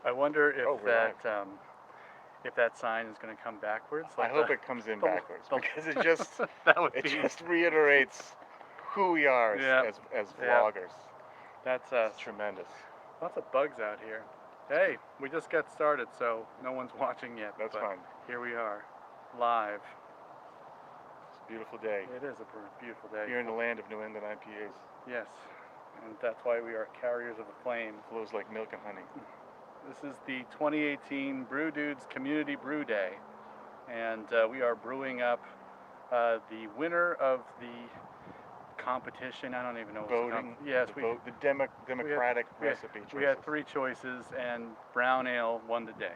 I wonder Oh, if we're live. if that sign is going to come backwards. I Like hope it comes in the, backwards the because it just that would it be just reiterates who we are yeah as yeah. vloggers. That's us. It's tremendous. Lots of bugs out here. Hey, we just got started, so no one's watching yet. That's but fine. Here we are, live. It's a beautiful day. It is a beautiful day. Here in the land of New England IPAs. Yes, and that's why we are carriers of the flame. Flows like milk and honey. This is the 2018 Brew Dudes Community Brew Day, and we are brewing up the winner of the competition. I don't even know. Voting. Yes, the democratic recipe choices. We had 3 choices, and brown ale won the day.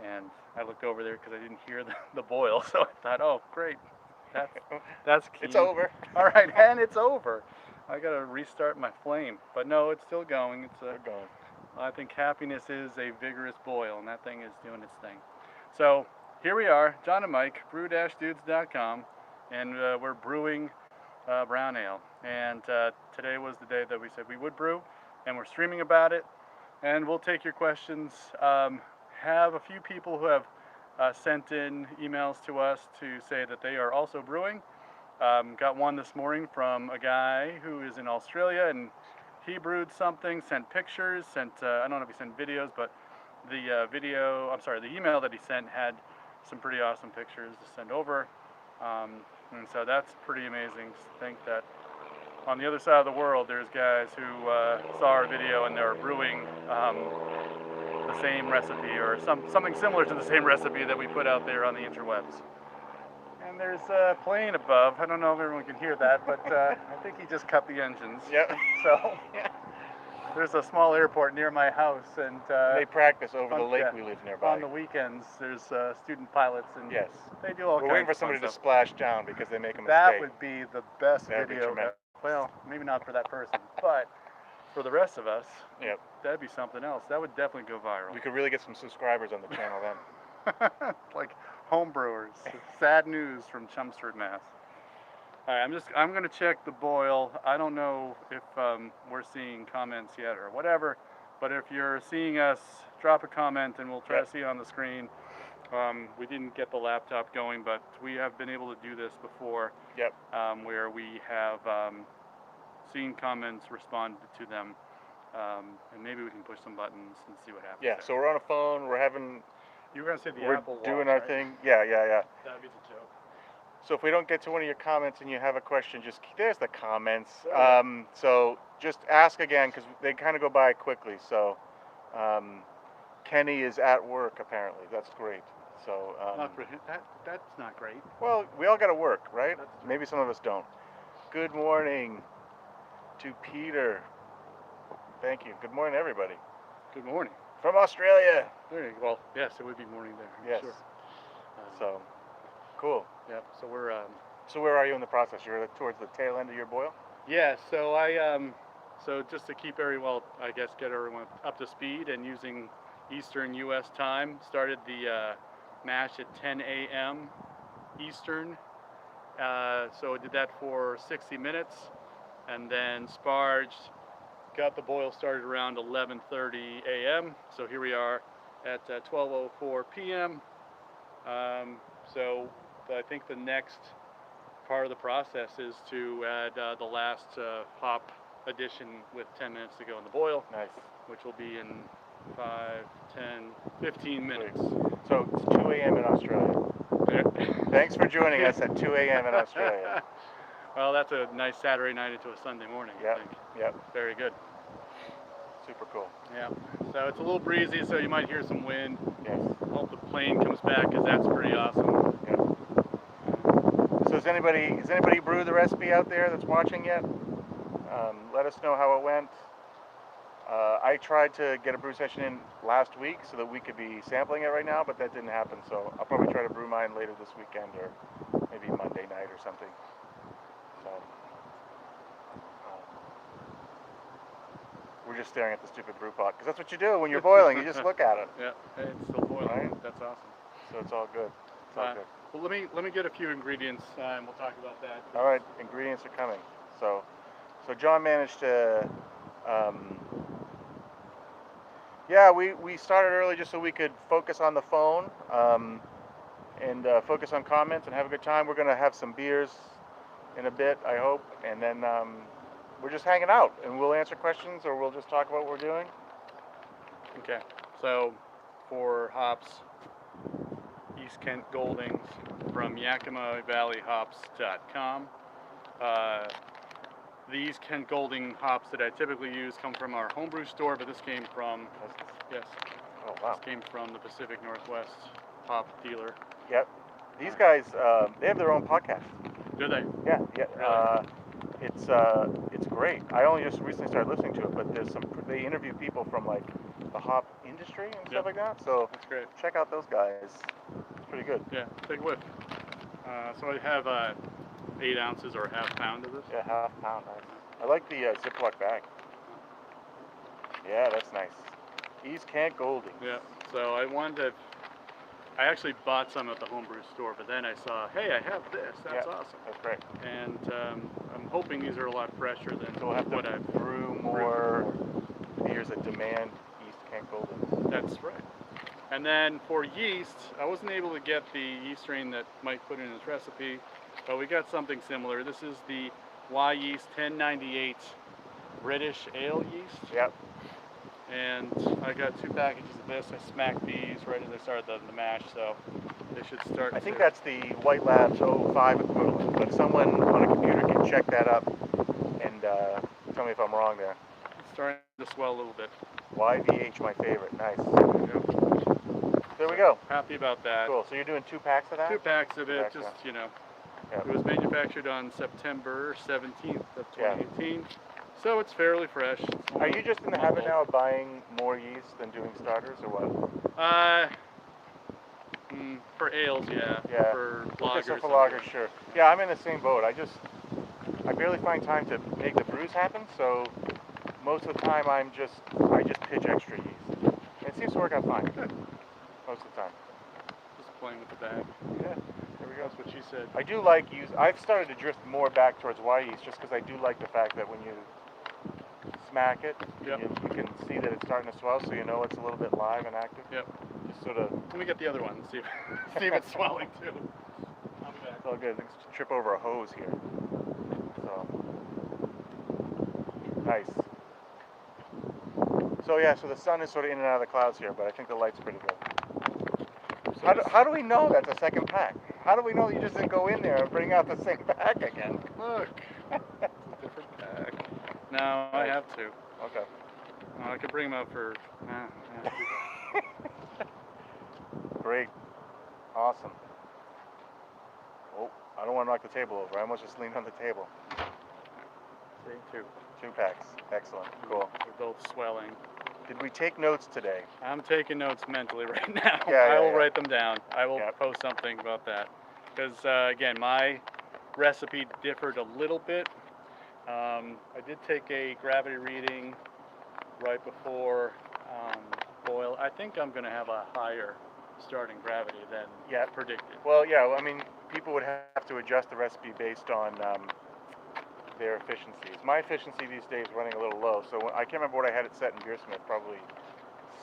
And I looked over there because I didn't hear the boil, so I thought, oh, great, that's key. It's over. All right, and it's over. I gotta restart my flame, but no, it's still going. We're going. I think happiness is a vigorous boil, and that thing is doing its thing. So here we are, John and Mike, brew-dudes.com, and we're brewing brown ale. And today was the day that we said we would brew, and we're streaming about it. And we'll take your questions. Have a few people who have sent in emails to us to say that they are also brewing. Got one this morning from a guy who is in Australia, and he brewed something, sent pictures, I don't know if he sent videos, but the email that he sent had some pretty awesome pictures to send over. And so that's pretty amazing to think that on the other side of the world, there's guys who saw our video and they're brewing the same recipe or something similar to the same recipe that we put out there on the interwebs. And there's a plane above. I don't know if everyone can hear that, but I think he just cut the engines. Yep. So there's a small airport near my house, and they practice over the lake we live nearby. On the weekends, there's student pilots, and yes, they do all kinds of stuff. We're waiting for somebody to splash down because they make a mistake. That would be the best video. Be well, maybe not for that person, but for the rest of us, yep, that'd be something else. That would definitely go viral. We could really get some subscribers on the channel then. Like homebrewers. Sad news from Chelmsford, Mass. All right, I'm going to check the boil. I don't know if we're seeing comments yet or whatever, but if you're seeing us, drop a comment and we'll try to see it on the screen. We didn't get the laptop going, but we have been able to do this before. Yep. Where we have seen comments, responded to them, and maybe we can push some buttons and see what happens. Yeah. So we're on a phone. We're having. You were gonna say the we're Apple Watch, doing our right? thing. Yeah. That'd be the joke. So if we don't get to one of your comments and you have a question, there's the comments. So just ask again because they kind of go by quickly. So Kenny is at work apparently. That's great. So not for him. That's not great. Well, we all got to work, right? Maybe some of us don't. Good morning to Peter. Thank you. Good morning, everybody. Good morning. From Australia. There you go. Well, yes, it would be morning there. Yes. Sure. So, cool. Yep. So we're. So where are you in the process? You're towards the tail end of your boil? Yeah. So I So just to keep get everyone up to speed and using Eastern U.S. time, started the mash at 10 a.m. Eastern. So I did that for 60 minutes, and then sparged. Got the boil started around 11:30 a.m. So here we are at 12:04 p.m. So I think the next part of the process is to add the last hop addition with 10 minutes to go in the boil. Nice. Which will be in 5, 10, 15 minutes. So it's 2 a.m. in Australia. Thanks for joining us at 2 a.m. in Australia. Well, that's a nice Saturday night into a Sunday morning, I think. Yep. Very good. Super cool. Yeah. So it's a little breezy, so you might hear some wind. Yes. Hope the plane comes back, because that's pretty awesome. Yep. So has anybody brewed the recipe out there that's watching yet? Let us know how it went. I tried to get a brew session in last week so that we could be sampling it right now, but that didn't happen. So I'll probably try to brew mine later this weekend or maybe Monday night or something. So we're just staring at the stupid brew pot because that's what you do when you're boiling. You just look at it. Yeah, it's still boiling. Right? That's awesome. So it's all good. It's all good. Well, let me get a few ingredients and we'll talk about that. All right, ingredients are coming. So John managed to Yeah, we started early just so we could focus on the phone and focus on comments and have a good time. We're gonna have some beers in a bit, I hope, and then we're just hanging out and we'll answer questions or we'll just talk about what we're doing. Okay. So for hops, East Kent Goldings from YakimaValleyHops.com. The East Kent Golding hops that I typically use come from our homebrew store, but this came from, yes, Oh wow. this came from the Pacific Northwest hop dealer. Yep. These guys, they have their own podcast. Do they? Yeah, yeah. Really? It's great. I only just recently started listening to it, but they interview people from like the hop industry and stuff Yep. like that. So That's great. check out those guys. It's pretty good. Yeah, take a whiff. So I have 8 ounces or half pound of this. Yeah, half pound. Nice. I like the Ziploc bag. Yeah, that's nice. East Kent Golding. Yeah. So I actually bought some at the homebrew store, but then I saw, hey, I have this. That's awesome. That's great. And I'm hoping these are a lot fresher than So we'll have what to I've brew more beers that demand East Kent Golding. That's right. And then for yeast, I wasn't able to get the yeast strain that Mike put in his recipe, but we got something similar. This is the Y Yeast 1098 British Ale yeast. Yep. And I got 2 packages of this. I smacked these right as I started the mash, so they should start. I think that's the White Labs 05 equivalent, but someone on a computer can check that up and tell me if I'm wrong there. It's starting to swell a little bit. YVH, my favorite. Nice. There we So, go. Happy about that. Cool. So you're doing 2 packs of that? 2 packs of it, packs, just, yeah. you know. Yep. It was manufactured on September 17th of 2018, so it's fairly fresh. Are you just in the habit now of buying more yeast than doing starters, or what? For ales, yeah. Yeah. For Okay, lagers. so for lagers, sure. Yeah, I'm in the same boat. I barely find time to make the brews happen, so most of the time I just pitch extra yeast. It seems to work out fine. Good. Most of the time. Just playing with the bag. Yeah, there we go. That's what she said. I do like I've started to drift more back towards Y yeast just because I do like the fact that when you smack it, Yep. you can see that it's starting to swell, so you know it's a little bit live and active. Yep. Just sort of. Let me get the other one and see if, see if it's swelling too. I'll be back. It's all good. Let's trip over a hose here. So nice. So yeah, so the sun is sort of in and out of the clouds here, but I think the light's pretty good. How do we know that's a second pack? How do we know that you just didn't go in there and bring out the same pack again? Look, it's a different pack. No, I have to. Okay. I could bring them out for. Great. Awesome. Oh, I don't want to knock the table over. I almost just leaned on the table. See, 2. 2 packs. Excellent. Cool. They're both swelling. Did we take notes today? I'm taking notes mentally right now. Yeah, I will write them down. I will Yep. post something about that. Because, again, my recipe differed a little bit. I did take a gravity reading right before boil. I think I'm going to have a higher starting gravity than predicted. Well, yeah, I mean, people would have to adjust the recipe based on their efficiencies. My efficiency these days is running a little low, so I can't remember what I had it set in Beersmith, probably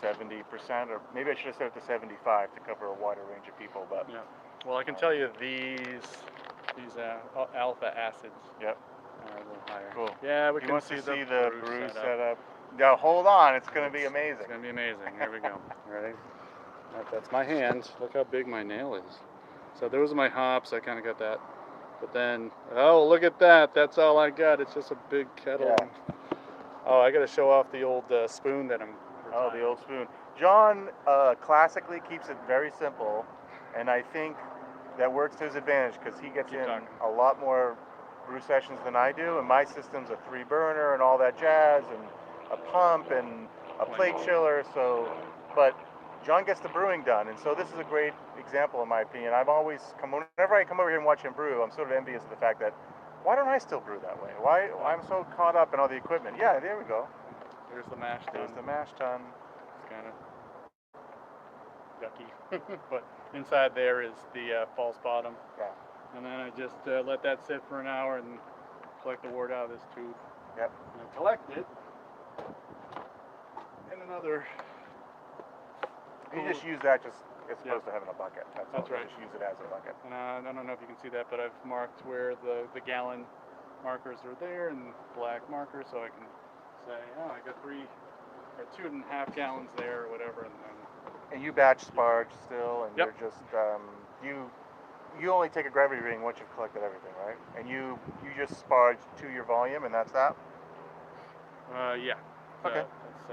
70%, or maybe I should have set it to 75 to cover a wider range of people. But yeah, well, I can tell you these alpha acids. Yep. Are a little higher. Cool. Yeah, we he can wants see to see the brew setup. Up. Now hold on, it's going to be amazing. It's going to be amazing. Here we go. Ready? That's my hand. Look how big my nail is. So those are my hops. I kind of got that. But then, oh, look at that. That's all I got. It's just a big kettle. Yeah. Oh, I got to show off the old spoon that I'm retiring. Oh, the old spoon. John classically keeps it very simple, and I think that works to his advantage because he gets a lot more brew sessions than I do, and my system's a 3-burner and all that jazz, and a pump and a plate chiller. So, but John gets the brewing done, and so this is a great example in my opinion. Whenever I come over here and watch him brew, I'm sort of envious of the fact that why don't I still brew that way? Why I'm so caught up in all the equipment. Yeah, there we go. There's the mash tun. There's the mash tun. It's kind of yucky, but inside there is the false bottom. Yeah. And then I just let that sit for an hour and collect the wort out of this tube. Yep. And I collect it in another You cool. just use that as opposed to having a bucket. That's all. right. You just use it as a bucket. And I don't know if you can see that, but I've marked where the gallon markers are there and black markers, so I can say, oh, I got 3 or 2.5 gallons there or whatever, and then. And you batch sparge still, and Yep. you're just you only take a gravity reading once you've collected everything, right? And you just sparge to your volume, and that's that. Yeah. Okay. That's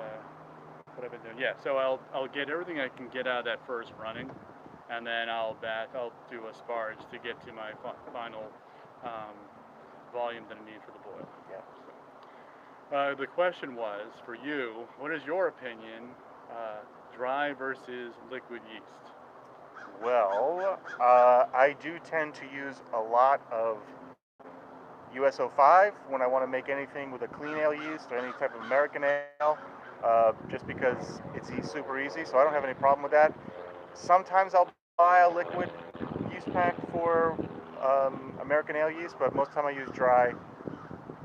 what I've been doing. Yeah. So I'll get everything I can get out of that first running, and then I'll do a sparge to get to my final volume that I need for the boil. Yeah. So, the question was for you: what is your opinion, dry versus liquid yeast? Well, I do tend to use a lot of USO5 when I want to make anything with a clean ale yeast or any type of American ale, just because it's super easy, so I don't have any problem with that. Sometimes I'll buy a liquid yeast pack for American ale yeast, but most of the time I use dry.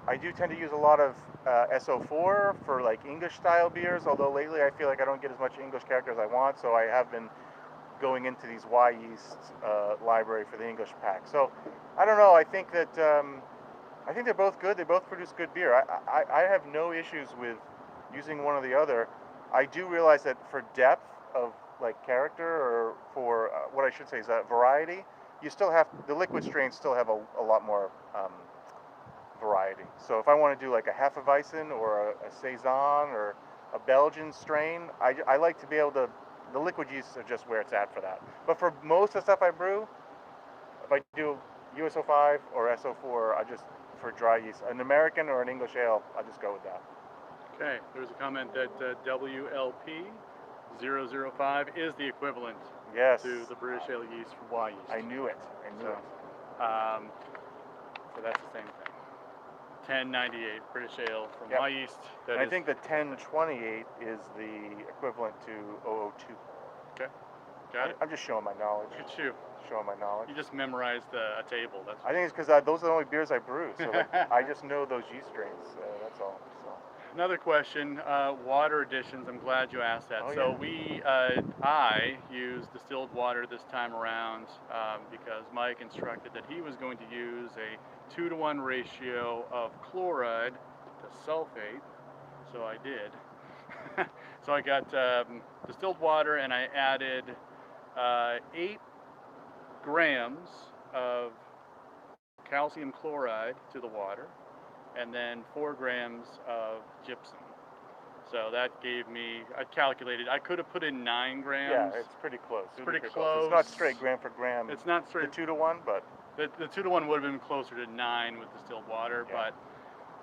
I do tend to use a lot of SO4 for like English style beers, although lately I feel like I don't get as much English character as I want, so I have been going into these Y yeast library for the English pack. So I don't know. I think they're both good. They both produce good beer. I have no issues with using one or the other. I do realize that for depth of like character, or for what I should say is variety, you still have the liquid strains still have a lot more variety. So if I want to do like a Hefeweizen or a Saison or a Belgian strain, I like to be able to. The liquid yeasts are just where it's at for that. But for most of the stuff I brew, if I do USO5 or SO4, for dry yeast, an American or an English ale, I just go with that. Okay, there's a comment that WLP005 is the equivalent to the British ale yeast for Y yeast. I knew it. So that's the same thing. 1098 British ale from Y yeast. I think the 1028 is the equivalent to 002. Okay, got it. I'm just showing my knowledge. Look at you. Showing my knowledge. You just memorized a table. That's. I think it's because those are the only beers I brew, so like, I just know those yeast strains. That's all. So. Another question: water additions. I'm glad you asked that. I used distilled water this time around because Mike instructed that he was going to use a 2-to-1 ratio of chloride to sulfate. So I did. So I got distilled water, and I added 8 grams of calcium chloride to the water, and then 4 grams of gypsum. So that gave me, I calculated, I could have put in 9 grams. Yeah, it's pretty close. It's pretty close. It's not straight gram for gram. It's not straight. The 2-to-1, but. The 2-to-1 would have been closer to 9 with distilled water, but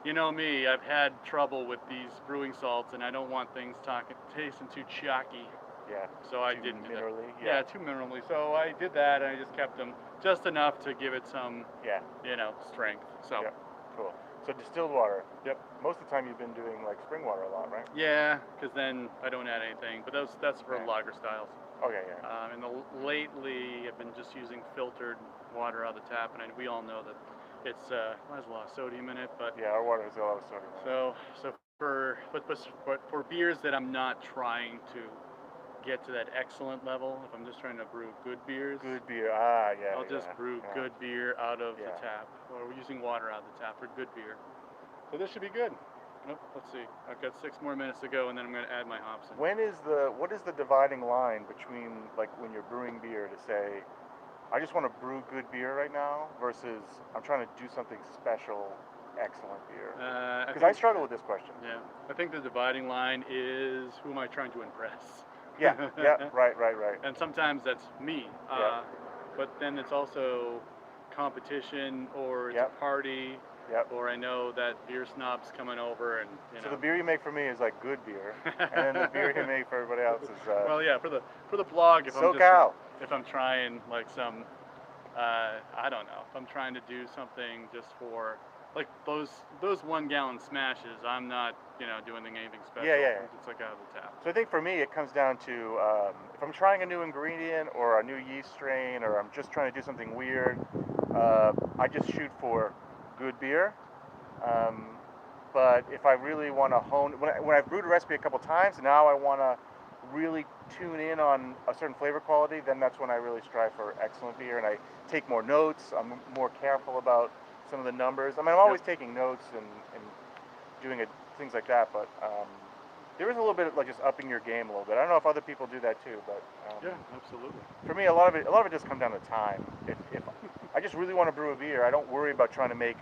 you know me, I've had trouble with these brewing salts, and I don't want things tasting too chalky. Yeah. So I didn't do that. Minerally. Yeah, too minerally. So I did that, and I just kept them just enough to give it some, strength. So. Yeah. Cool. So distilled water. Yep. Most of the time you've been doing like spring water a lot, right? Yeah, because then I don't add anything. But that's for lager styles. Okay, yeah. And lately I've been just using filtered water out of the tap, and we all know that it's has a lot of sodium in it. But yeah, our water has a lot of sodium in it. So for beers that I'm not trying to get to that excellent level, if I'm just trying to brew good beers. Good beer, I'll just brew good beer out of the tap, or we're using water out of the tap for good beer. So this should be good. Oh, let's see. I've got 6 more minutes to go, and then I'm going to add my hops in. What is the dividing line between like when you're brewing beer to say, I just want to brew good beer right now versus I'm trying to do something special, excellent beer? Because I struggle with this question. Yeah, I think the dividing line is who am I trying to impress? Yeah, right. And sometimes that's me. But then it's also competition, or it's a party. Yep. Or I know that beer snob's coming over, and So the beer you make for me is like good beer, and then the beer you make for everybody else is. Well, yeah, for the blog, if I'm trying like some, I don't know, if I'm trying to do something just for like those 1 gallon smashes, I'm not doing anything special. Yeah. It's like out of the tap. So I think for me it comes down to if I'm trying a new ingredient or a new yeast strain, or I'm just trying to do something weird, I just shoot for good beer. But if I really want to hone, when I've brewed a recipe a couple times, now I want to really tune in on a certain flavor quality, then that's when I really strive for excellent beer, and I take more notes. I'm more careful about some of the numbers. I mean, I'm always taking notes and doing things like that, but there is a little bit of like just upping your game a little bit. I don't know if other people do that too, but Yeah, absolutely. for me, a lot of it just comes down to time. If I just really want to brew a beer, I don't worry about trying to make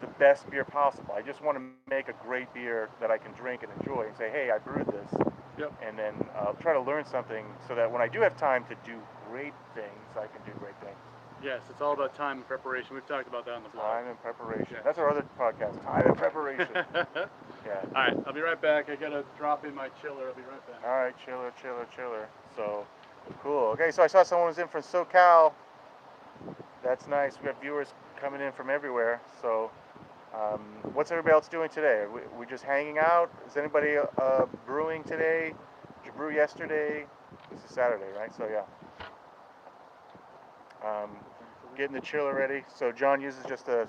the best beer possible. I just want to make a great beer that I can drink and enjoy and say, hey, I brewed this. Yep. And then try to learn something so that when I do have time to do great things, I can do great things. Yes, it's all about time and preparation. We've talked about that on the blog. Time and preparation. Yes. That's our other podcast, time and preparation. Yeah. All right, I'll be right back. I gotta drop in my chiller. I'll be right back. All right, chiller. So, cool. Okay, so I saw someone was in from SoCal. That's nice. We have viewers coming in from everywhere. So, what's everybody else doing today? We just hanging out? Is anybody brewing today? Did you brew yesterday? This is Saturday, right? So yeah. Getting the chiller ready. So John uses just a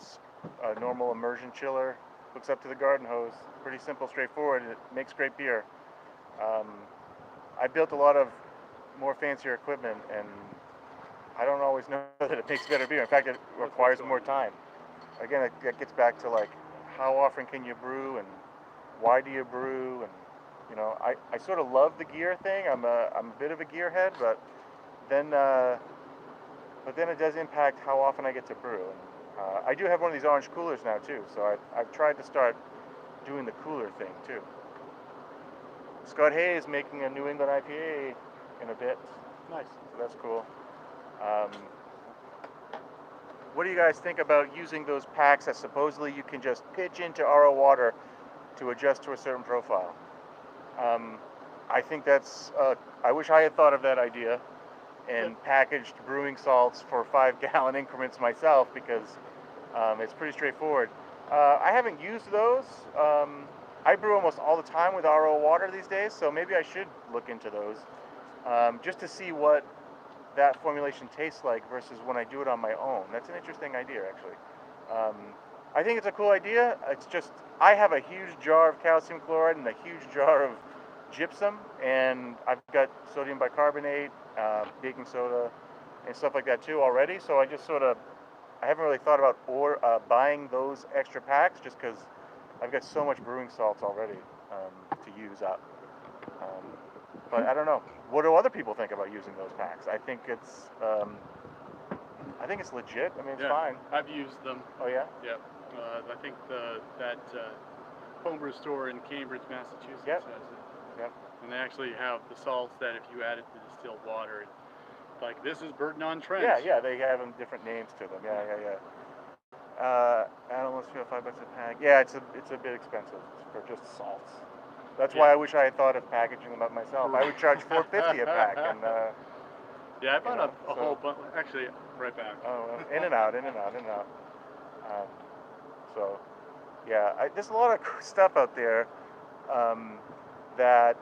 normal immersion chiller. Hooks up to the garden hose. Pretty simple, straightforward. It makes great beer. I built a lot of more fancier equipment, and I don't always know that it makes better beer. In fact, it requires more time. Again, that gets back to like how often can you brew and why do you brew, and you know, I sort of love the gear thing. I'm a bit of a gearhead, but then it does impact how often I get to brew. And, I do have one of these orange coolers now too, so I've tried to start doing the cooler thing too. Scott Hay is making a New England IPA in a bit. Nice. So that's cool. What do you guys think about using those packs that supposedly you can just pitch into RO water to adjust to a certain profile? I think that's, I wish I had thought of that idea and packaged brewing salts for 5-gallon increments myself, because it's pretty straightforward. I haven't used those. I brew almost all the time with RO water these days, so maybe I should look into those just to see what that formulation tastes like versus when I do it on my own. That's an interesting idea, actually. I think it's a cool idea. It's just, I have a huge jar of calcium chloride and a huge jar of gypsum, and I've got sodium bicarbonate, baking soda, and stuff like that too already. So I just sort of, I haven't really thought about buying those extra packs, just because I've got so much brewing salts already to use up. But I don't know. What do other people think about using those packs? I think it's legit. I mean, it's fine. I've used them. Oh yeah. Yep. I think that homebrew store in Cambridge, Massachusetts Yep. has it. Yep. And they actually have the salts that if you add it to distilled water, like this is Burton-on-Trent. Yeah. They have them different names to them. Yeah. I almost feel $5 a pack. Yeah, it's a bit expensive for just salts. That's why I wish I had thought of packaging them up myself. I would charge $4.50 a pack, and yeah, I bought a whole bunch. Actually, right back. Oh, in and out. So, yeah, there's a lot of stuff out there that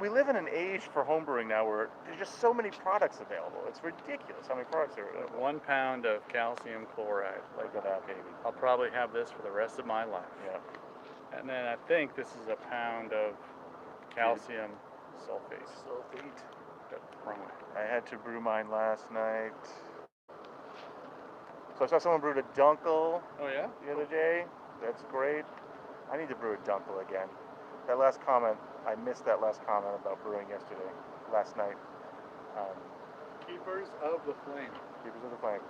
we live in an age for homebrewing now where there's just so many products available. It's ridiculous how many products are available. 1 pound of calcium chloride. Look at that, baby. I'll probably have this for the rest of my life. Yeah. And then I think this is a pound of calcium sulfate. Wrong way. I had to brew mine last night. So I saw someone brewed a Dunkel Oh yeah? the other day. That's great. I need to brew a Dunkel again. That last comment, I missed that last comment about brewing last night. Keepers of the flame. Keepers of the flame.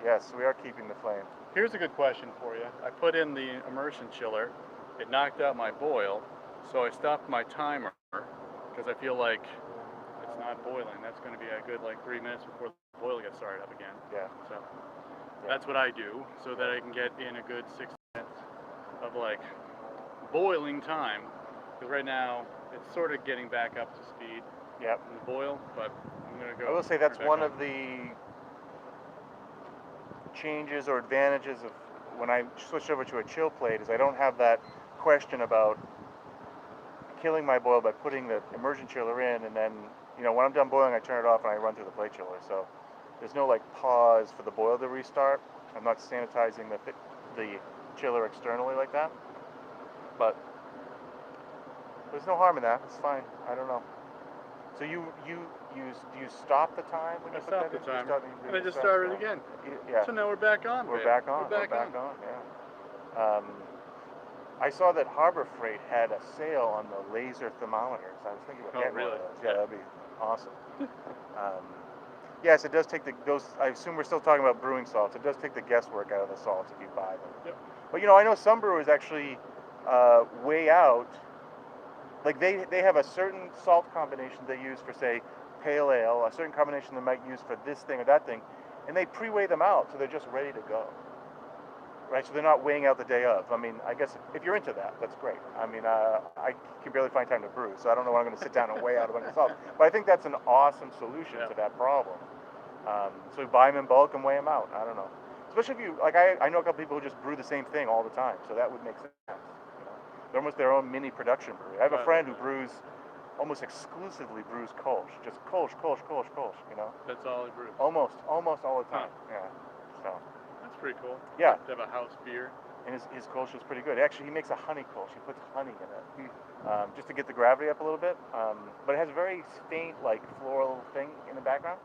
Yes, we are keeping the flame. Here's a good question for you. I put in the immersion chiller. It knocked out my boil, so I stopped my timer because I feel like it's not boiling. That's going to be a good 3 minutes before the boil gets started up again. Yeah. So that's what I do so that I can get in a good 6 minutes of boiling time. Because right now it's sort of getting back up to speed. Yep. In the boil, but I'm going to go. I will say that's right one back of the changes or advantages of when I switch over to a chill plate is I don't have that question about killing my boil by putting the immersion chiller in, and then when I'm done boiling I turn it off and I run through the plate chiller. So there's no pause for the boil to restart. I'm not sanitizing the chiller externally like that. But There's no harm in that. It's fine. I don't know. So do you stop the time when I you put stopped that the in? You timer, you and I just stop started the again. Yeah. So now we're back on, We're babe. back on. We're back on. Yeah. I saw that Harbor Freight had a sale on the laser thermometers. I was thinking about Oh, getting one really? of those. Yeah, that'd be awesome. um, yes, it does take those. I assume we're still talking about brewing salts. It does take the guesswork out of the salts if you buy them. Yep. But I know some brewers actually weigh out. Like they have a certain salt combination they use for, say, pale ale, a certain combination they might use for this thing or that thing, and they pre-weigh them out so they're just ready to go. Right, so they're not weighing out the day of. I mean, I guess if you're into that, that's great. I mean, I can barely find time to brew, so I don't know when I'm going to sit down and weigh out a bunch of salt. But I think that's an awesome solution to that problem. So you buy them in bulk and weigh them out. I don't know. Especially if you, like, I know a couple people who just brew the same thing all the time, so that would make sense. They're almost their own mini production brewery. I have a friend who almost exclusively brews Kolsch. Just Kolsch. That's all I brew. Almost all the time. Yeah. So. That's pretty cool. Yeah. To have a house beer. And his Kolsch is pretty good. Actually, he makes a honey Kolsch. He puts honey in it, just to get the gravity up a little bit. But it has a very faint, like, floral thing in the background.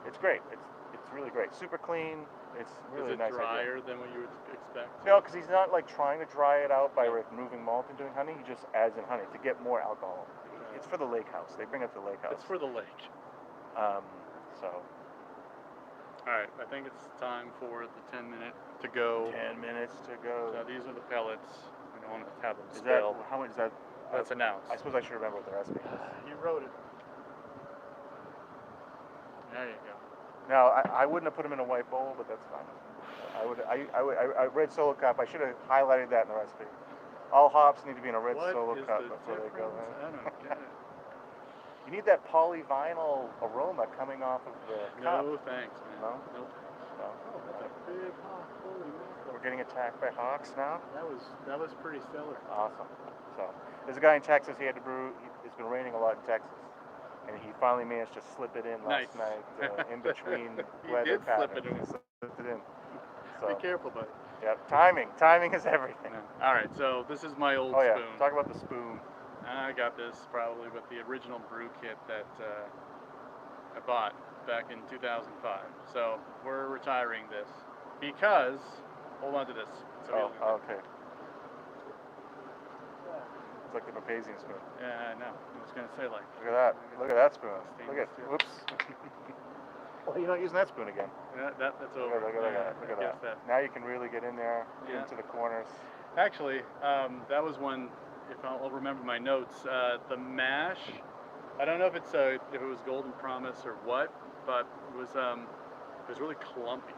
It's great. It's really great. Super clean. It's really nice. Is it drier than what you would expect? No, because he's not like trying to dry it out by removing malt and doing honey. He just adds in honey to get more alcohol. It's for the lake house. They bring it to the lake house. It's for the lake. So. All right, I think it's time for the 10-minute to go. 10 minutes to go. So these are the pellets. We don't want to have them Is spill. that, how much is that? That's announced. I suppose I should remember what the recipe is. You wrote it. There you go. Now, I wouldn't have put them in a white bowl, but that's fine. I read solo cup. I should have highlighted that in the recipe. All hops need to be in a red solo cup before they go in. I don't get it. You need that polyvinyl aroma coming off of the cup. No thanks, man. No? No. Oh, that's a big hawk. Holy mackerel. We're getting attacked by hawks now? That was pretty stellar. Awesome. So, there's a guy in Texas, he had to brew. It's been raining a lot in Texas. And he finally managed to slip it in last night in between weather patterns. He slipped it in. So, be careful, buddy. Yep, timing is everything. Yeah. All right, so this is my old spoon. spoon. Talk about the spoon. I got this probably with the original brew kit that I bought back in 2005. So we're retiring this because, hold on to this. Okay. It's like the Papazian spoon. Yeah, I know. I was going to say, like. Look at that. Look at that spoon. Look at. Steel. Whoops. Well, you're not using that spoon again. Yeah, that's over. Look at that. Now you can really get in there, into the corners. Actually, that was one. If I'll remember my notes, the mash. I don't know if it was Golden Promise or what, but it was really clumpy.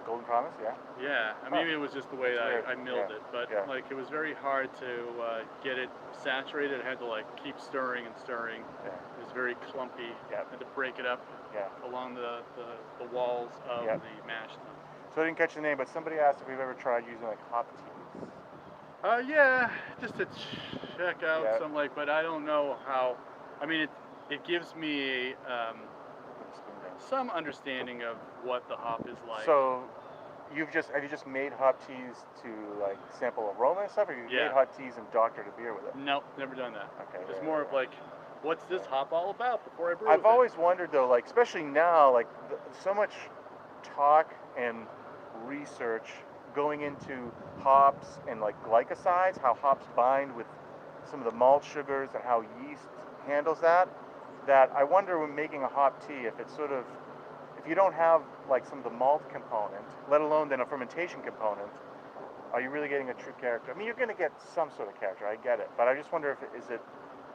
Golden Promise, yeah. Yeah, maybe it was just the way I milled it, but like it was very hard to get it saturated. I had to like keep stirring and stirring. Yeah. It was very clumpy. Yeah. I had to break it up along the walls of the mash tun. So I didn't catch the name, but somebody asked if we've ever tried using like hop teas. Yeah, just to check out some but I don't know how. I mean, it gives me some understanding of what the hop is like. So, have you just made hop teas to like sample aroma and stuff, or you made hop teas and doctored a beer with it? Nope, never done that. Okay. It's more of like, what's this hop all about before I brew I've always wondered though, like especially now, like so much talk and research going into hops and like glycosides, how hops bind with some of the malt sugars and how yeast handles that I wonder when making a hop tea if it's sort of, if you don't have like some of the malt component, let alone then a fermentation component, are you really getting a true character? I mean, you're going to get some sort of character, I get it, but I just wonder if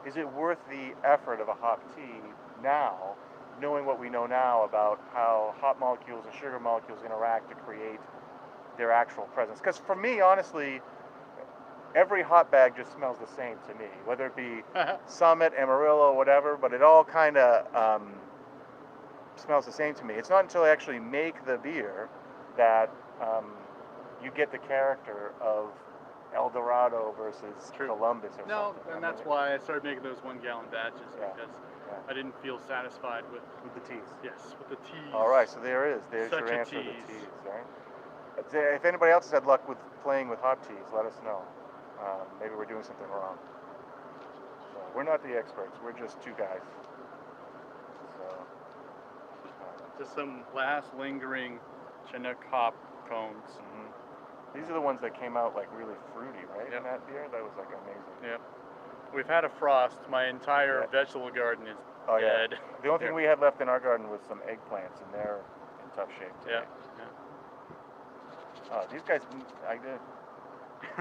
is it worth the effort of a hop tea now, knowing what we know now about how hop molecules and sugar molecules interact to create their actual presence? Because for me, honestly, every hop bag just smells the same to me, whether it be Summit, Amarillo, whatever, but it all kind of smells the same to me. It's not until I actually make the beer that you get the character of El Dorado versus Columbus or something. No, and that's why I started making those 1 gallon batches, because I didn't feel satisfied with the teas. Yes, with the teas. All right, so there's Such your answer to tease. the teas, right? If anybody else has had luck with playing with hop teas, let us know. Maybe we're doing something wrong. So we're not the experts. We're just two guys. So Just some last lingering Chinook hop cones. mm-hmm. These are the ones that came out like really fruity, right? Yep. In that beer, that was like amazing. Yep. We've had a frost. My entire vegetable garden is dead. Yeah. The only thing we had left in our garden was some eggplants, and they're in tough shape today. Yeah. Oh, these guys, I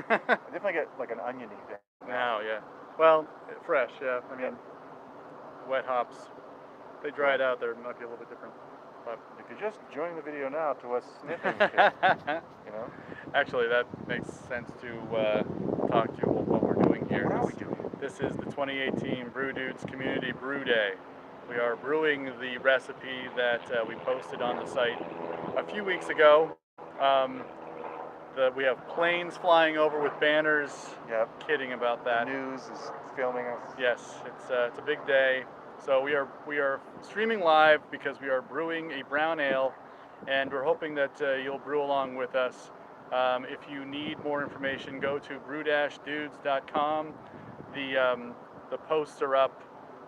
definitely get like an oniony thing. Now, yeah. Well, fresh, yeah. I mean, wet hops. If they dried out, there might be a little bit different. But if you're just joining the video now to us sniffing shit, you know. Actually, that makes sense to talk to what we're doing here. What are we doing? This is the 2018 Brew Dudes Community Brew Day. We are brewing the recipe that we posted on the site a few weeks ago. We have planes flying over with banners. Yep. Kidding about that. The news is filming us. Yes, it's a big day. So we are streaming live because we are brewing a brown ale, and we're hoping that you'll brew along with us. If you need more information, go to brew-dudes.com. The posts are up,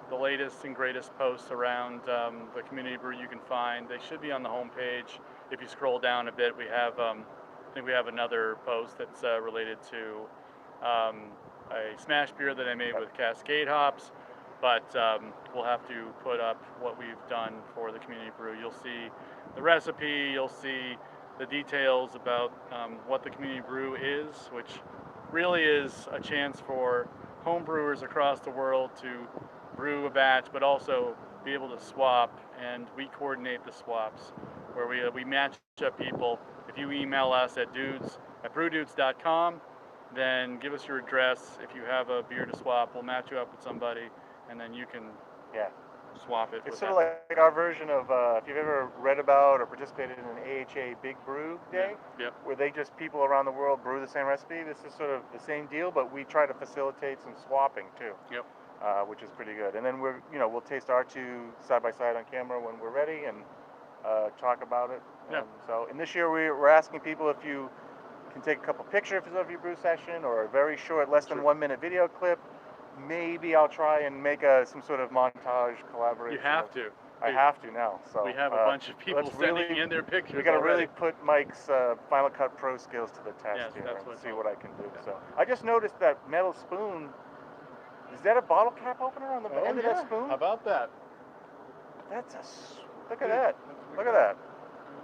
the latest and greatest posts around the community brew you can find. They should be on the homepage. If you scroll down a bit, we have I think we have another post that's related to a smash beer that I made with Cascade hops, but we'll have to put up what we've done for the community brew. You'll see the recipe, you'll see the details about what the community brew is, which really is a chance for home brewers across the world to brew a batch, but also be able to swap, and we coordinate the swaps where we match up people. If you email us at brewdudes.com, then give us your address. If you have a beer to swap, we'll match you up with somebody, and then you can swap it. It's sort of like our version of if you've ever read about or participated in an AHA Big Brew Day, where they just people around the world brew the same recipe. This is sort of the same deal, but we try to facilitate some swapping too. Which is pretty good. And then we'll taste our two side by side on camera when we're ready and talk about it. So, and this year we're asking people if you can take a couple pictures of your brew session or a very short, less than 1 minute video clip. Maybe I'll try and make some sort of montage collaboration. You have to. I have to now. So we have a bunch of people sending in their pictures. We got to really put Mike's Final Cut Pro skills to the test here and see what I can do. So I just noticed that metal spoon. Is that a bottle cap opener on the end of that spoon? How about that? That's look at that. Look at that.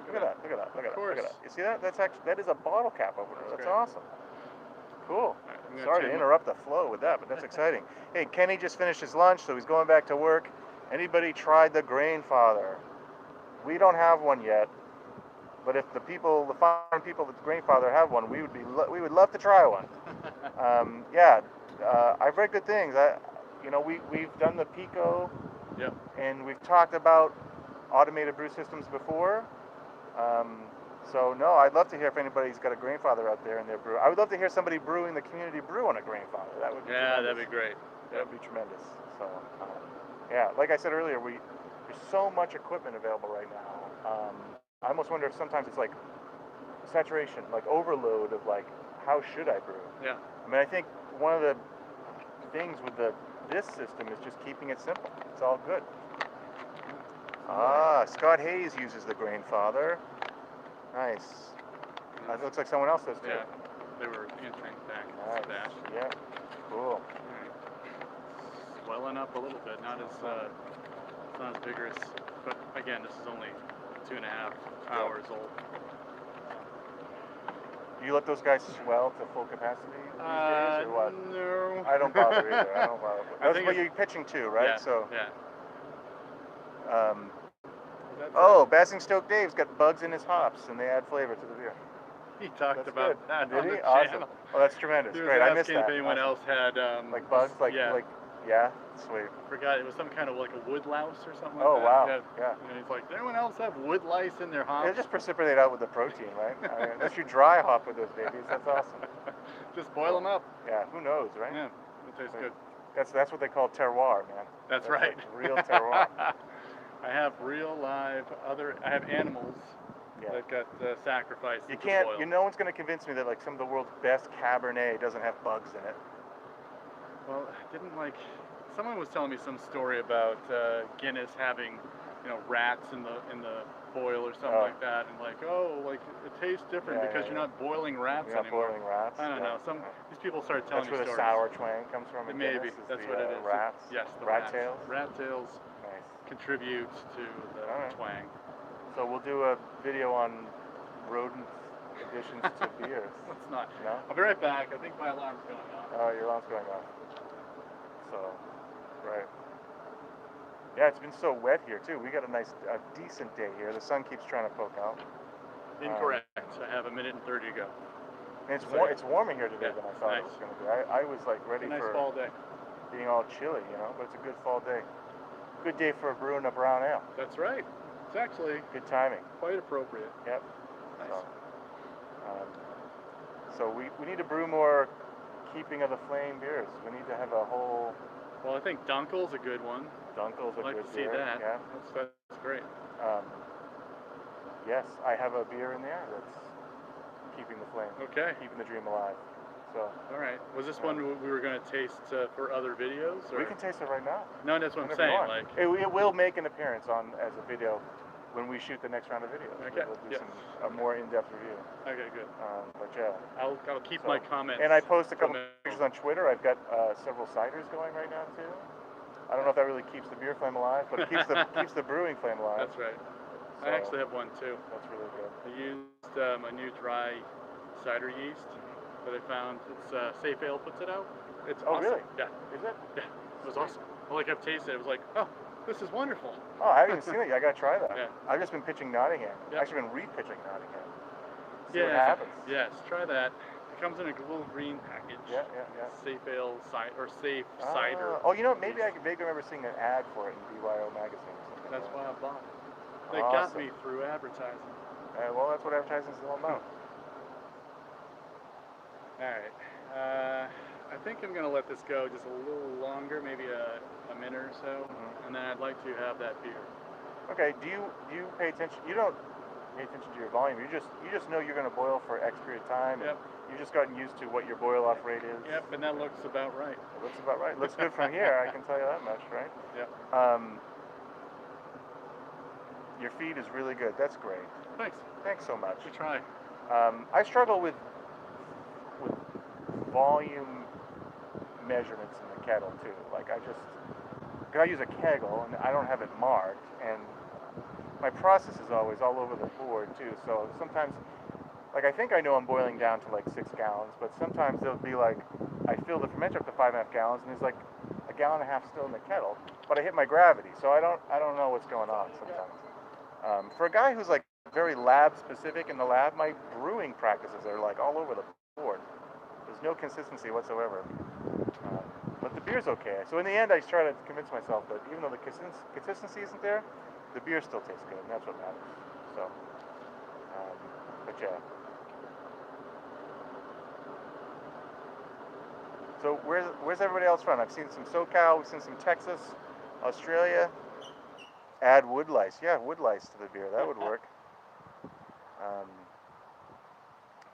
Look at that. Look at that. Look at that. Look at that. You see that? That is a bottle cap opener. That's awesome. Cool. Sorry to interrupt the flow with that, but that's exciting. Hey, Kenny just finished his lunch, so he's going back to work. Anybody tried the Grainfather? We don't have one yet, but if the fine people at the Grainfather have one, we would love to try one. I've read good things. We've done the Pico, and we've talked about automated brew systems before. So no, I'd love to hear if anybody's got a Grainfather out there in their brew. I would love to hear somebody brewing the community brew on a Grainfather. That would be that'd be great. That would be tremendous. So like I said earlier, there's so much equipment available right now. I almost wonder if sometimes it's like saturation, like overload of like, how should I brew? Yeah. I mean, I think one of the things with this system is just keeping it simple. It's all good. Scott Hayes uses the Grainfather. Nice. It looks like someone else does too. Yeah, they were entering back. Nice. Yeah. Cool. Swelling up a little bit, not as vigorous, but again, this is only 2.5 hours old. Do you let those guys swell to full capacity these days, or what? No. I don't bother either. I don't bother. That's what you're pitching to, right? Yeah. So. Yeah. Basingstoke Dave's got bugs in his hops, and they add flavor to the beer. He talked about that on the awesome. channel. Oh, that's tremendous. He was Great, I missed asking that. if anyone else had like bugs, sweet. Forgot it was some kind of like a wood louse or something. Oh, like that. Wow. Yeah. And he's like, does anyone else have wood lice in their hops? They just precipitate out with the protein, right? I mean, unless you dry hop with those babies, that's awesome. Just boil them up. Yeah. Who knows, right? Yeah. It tastes good. That's what they call terroir, man. That's right. Like real terroir. I have real live I have animals that got sacrificed. You can't. No one's going to convince me that like some of the world's best Cabernet doesn't have bugs in it. Well, didn't someone was telling me some story about Guinness having, you know, rats in the boil or something like that, and like, oh, like it tastes different because you're not boiling rats You're not anymore. boiling rats. I don't know. These people started telling That's me where stories. the sour twang comes from. In Maybe Guinness, that's the, what it is. Rats. Yes, the rat rats. tails. Rat tails Nice. contribute to the twang. So we'll do a video on rodent additions to beers. Let's not. No? I'll be right back. I think my alarm's going off. Oh, your alarm's going off. So, right. Yeah, it's been so wet here too. We got a decent day here. The sun keeps trying to poke out. Incorrect. I have 1 minute and 30 to go. And it's warmer here today than I thought it was going to be. I was like ready nice for fall day. being all chilly, you know, but it's a good fall day. Good day for brewing a brown ale. That's right. It's actually good timing. Quite appropriate. Yep. Nice. So we need to brew more keeping of the flame beers. We need to have a whole. Well, I think Dunkel's a good one. Dunkel's a I'd like good to see beer. that. Yeah. That's great. Yes, I have a beer in there that's keeping the flame. Okay. Keeping the dream alive. So. All right. Was this one we were going to taste for other videos? Or? We can taste it right now. No, that's what I'm saying. Like it will make an appearance as a video when we shoot the next round of videos. Okay. We'll do a more in-depth review. Okay, good. But yeah. I'll keep my comments. And I post a couple pictures on Twitter. I've got several ciders going right now too. I don't know if that really keeps the beer flame alive, but it keeps the brewing flame alive. That's right. So, I actually have one too. That's really good. I used a new dry cider yeast that I found. It's Safe Ale puts it out. It's awesome. Really? Yeah. Is it? Yeah. It was awesome. Well, like I've tasted it. It was like, oh, this is wonderful. Oh, I haven't even seen it yet. I gotta try that. Yeah. I've just been pitching Nottingham. Yep. Actually been re-pitching Nottingham. See what happens. Yes, try that. It comes in a little green package. Yeah. Safe Ale cider cider. Oh, you know, maybe I vaguely remember seeing an ad for it in BYO magazine or something. That's why I bought it. They got me through advertising. Well, that's what advertising is all about. All right. I think I'm gonna let this go just a little longer, maybe a minute or so, and then I'd like to have that beer. Okay. Do you pay attention? You don't pay attention to your volume. You just know you're gonna boil for X period of time. Yep. You've just gotten used to what your boil off rate is. Yep, and that looks about right. It looks about right. It looks good from here. I can tell you that much, right? Yep. Your feed is really good. That's great. Thanks. Thanks so much. We try. I struggle with volume measurements in the kettle too. Like I use a keggle and I don't have it marked, and my process is always all over the board too. So sometimes, like I think I know I'm boiling down to like 6 gallons, but sometimes it'll be like I fill the fermenter up to 5.5 gallons, and there's like 1.5 gallons still in the kettle, but I hit my gravity, so I don't know what's going on sometimes. For a guy who's like very lab specific in the lab, my brewing practices are like all over the board. There's no consistency whatsoever. But the beer's okay. So in the end, I try to convince myself that even though the consistency isn't there, the beer still tastes good, and that's what matters. So, but yeah. So where's everybody else from? I've seen some SoCal, we've seen some Texas, Australia. Add wood lice. Yeah, wood lice to the beer. That would work.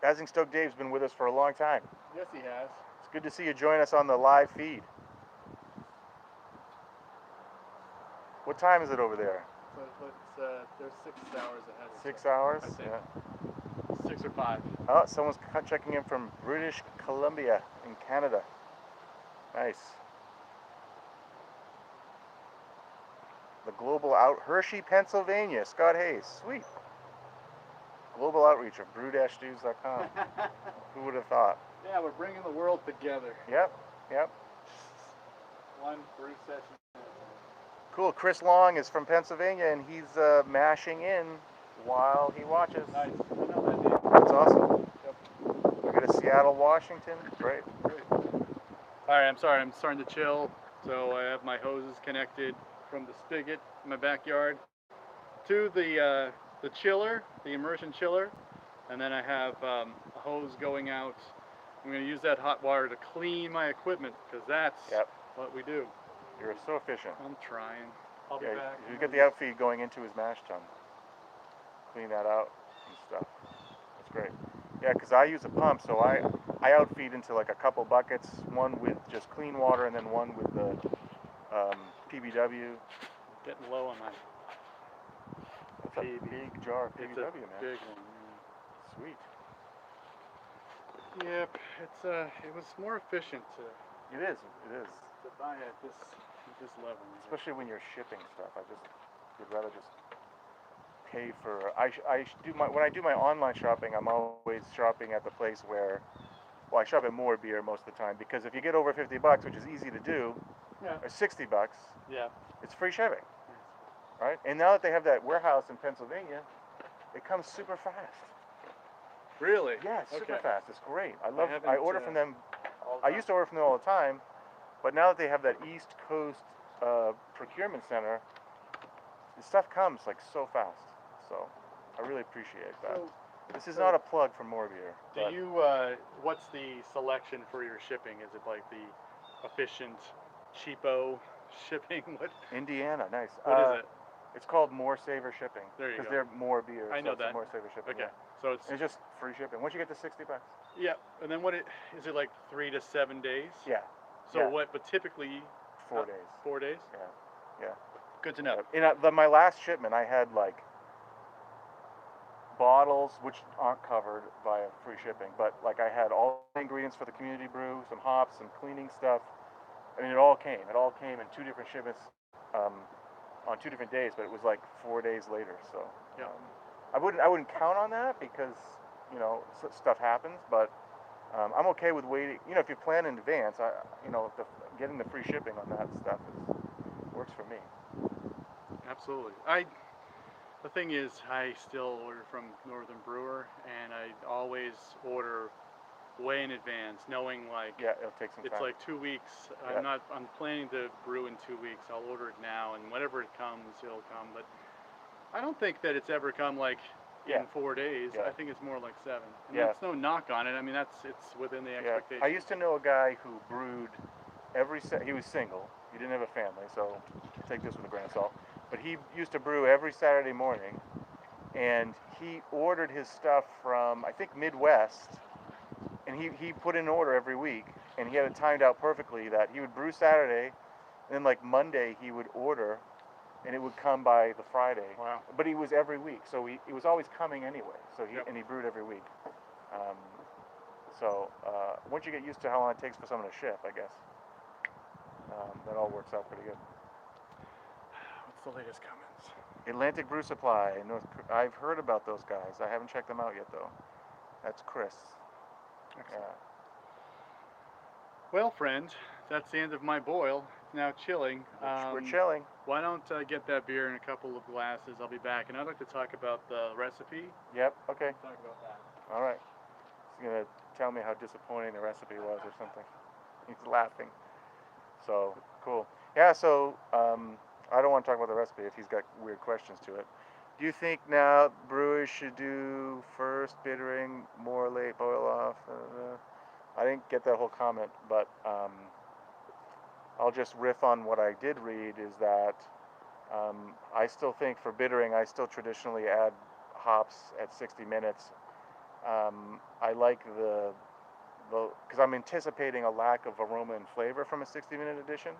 Basingstoke Dave's been with us for a long time. Yes, he has. It's good to see you join us on the live feed. What time is it over there? So there's 6 hours ahead. 6 hours? I think. Yeah. 6 or 5. Oh, someone's checking in from British Columbia in Canada. Nice. The global Hershey, Pennsylvania. Scott Hayes. Sweet. Global outreach of brew-dudes.com. Who would have thought? Yeah, we're bringing the world together. Yep. One brew session. Cool. Chris Long is from Pennsylvania, and he's mashing in while he watches. Nice. I know that name. That's awesome. Yep. We got a Seattle, Washington. Great. All right, I'm sorry. I'm starting to chill, so I have my hoses connected from the spigot in my backyard to the chiller, the immersion chiller, and then I have a hose going out. I'm going to use that hot water to clean my equipment, because that's what we do. You're so efficient. I'm trying. I'll be back. You get the outfeed going into his mash tun. Clean that out and stuff. That's great. Yeah, because I use a pump, so I outfeed into like a couple buckets, one with just clean water and then one with the PBW. Getting low on my That's a big jar of It's PBW, a man. big one. Yeah. Sweet. Yep, it was more efficient to It is. buy at this level. Especially when you're shipping stuff. Would rather just pay for. When I do my online shopping, I'm always shopping at the place where. Well, I shop at More Beer most of the time because if you get over $50, which is easy to do, Yeah. or $60, Yeah. it's free shipping, right? And now that they have that warehouse in Pennsylvania, it comes super fast. Really? Yeah, it's super Okay. fast. It's great. I haven't, order from them. all the I time. used to order from them all the time, but now that they have that East Coast procurement center, the stuff comes like so fast. So I really appreciate that. So, This is not a plug for More Beer. do you? What's the selection for your shipping? Is it like the efficient, cheapo shipping? Indiana, nice. What is it? It's called More Saver Shipping. There you Because go. they're More Beer. I so know it's that. More Saver Shipping. Okay. Yeah. So it's And it's just free shipping. Once you get to $60. yeah. And then is it like 3 to 7 days? Yeah. So yeah. what? But typically 4 days. 4 days. Yeah. Good to know. My last shipment, I had like bottles which aren't covered by free shipping, but like I had all the ingredients for the community brew, some hops, some cleaning stuff. I mean, it all came in 2 different shipments on 2 different days, but it was like 4 days later. So Yeah. I wouldn't count on that because stuff happens, but I'm okay with waiting. If you plan in advance, getting the free shipping on that stuff works for me. Absolutely. The thing is, I still order from Northern Brewer, and I always order way in advance, knowing like Yeah, it'll take some it's time. like 2 weeks. Yeah. I'm planning to brew in 2 weeks. I'll order it now, and whenever it comes, it'll come. But I don't think that it's ever come like in 4 days. Yeah. I think it's more like 7. And Yeah. that's no knock on it. I mean, it's within the expectation. I used to know a guy who brewed he was single. He didn't have a family, so take this with a grain of salt. But he used to brew every Saturday morning, and he ordered his stuff from, I think, Midwest, and he put in an order every week, and he had it timed out perfectly that he would brew Saturday, and then like Monday he would order, and it would come by the Friday. Wow. But he was every week, so he was always coming anyway. So Yep. and he brewed every week. Once you get used to how long it takes for someone to ship, I guess, that all works out pretty good. What's the latest comments? Atlantic Brew Supply. I've heard about those guys. I haven't checked them out yet, though. That's Chris. Excellent. Yeah. Well, friend, that's the end of my boil. It's now chilling. We're chilling. Why don't I get that beer in a couple of glasses? I'll be back, and I'd like to talk about the recipe. Yep. Okay. Talk about that. All right. He's gonna tell me how disappointing the recipe was, or something. He's laughing. So cool. Yeah. So I don't want to talk about the recipe if he's got weird questions to it. Do you think now brewers should do first bittering, more late boil off? I didn't get that whole comment, but I'll just riff on what I did read. Is that I still think for bittering, I still traditionally add hops at 60 minutes. I like because I'm anticipating a lack of aroma and flavor from a 60-minute addition.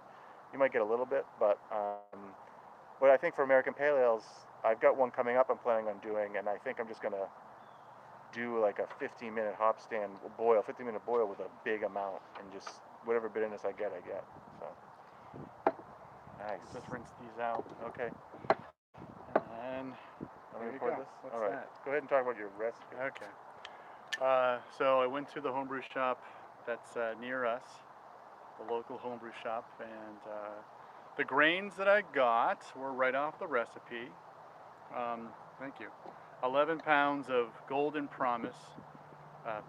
You might get a little bit, but I think for American Pale Ales, I've got one coming up I'm planning on doing, and I think I'm just going to do like a 15-minute hop stand boil, 15-minute boil with a big amount, and just whatever bitterness I get. So, nice. Let's rinse these out. Okay. And Let me there you record go. this. What's All right. that? Go ahead and talk about your recipe. Okay. So I went to the homebrew shop that's near us, the local homebrew shop, and the grains that I got were right off the recipe. Thank you. 11 pounds of Golden Promise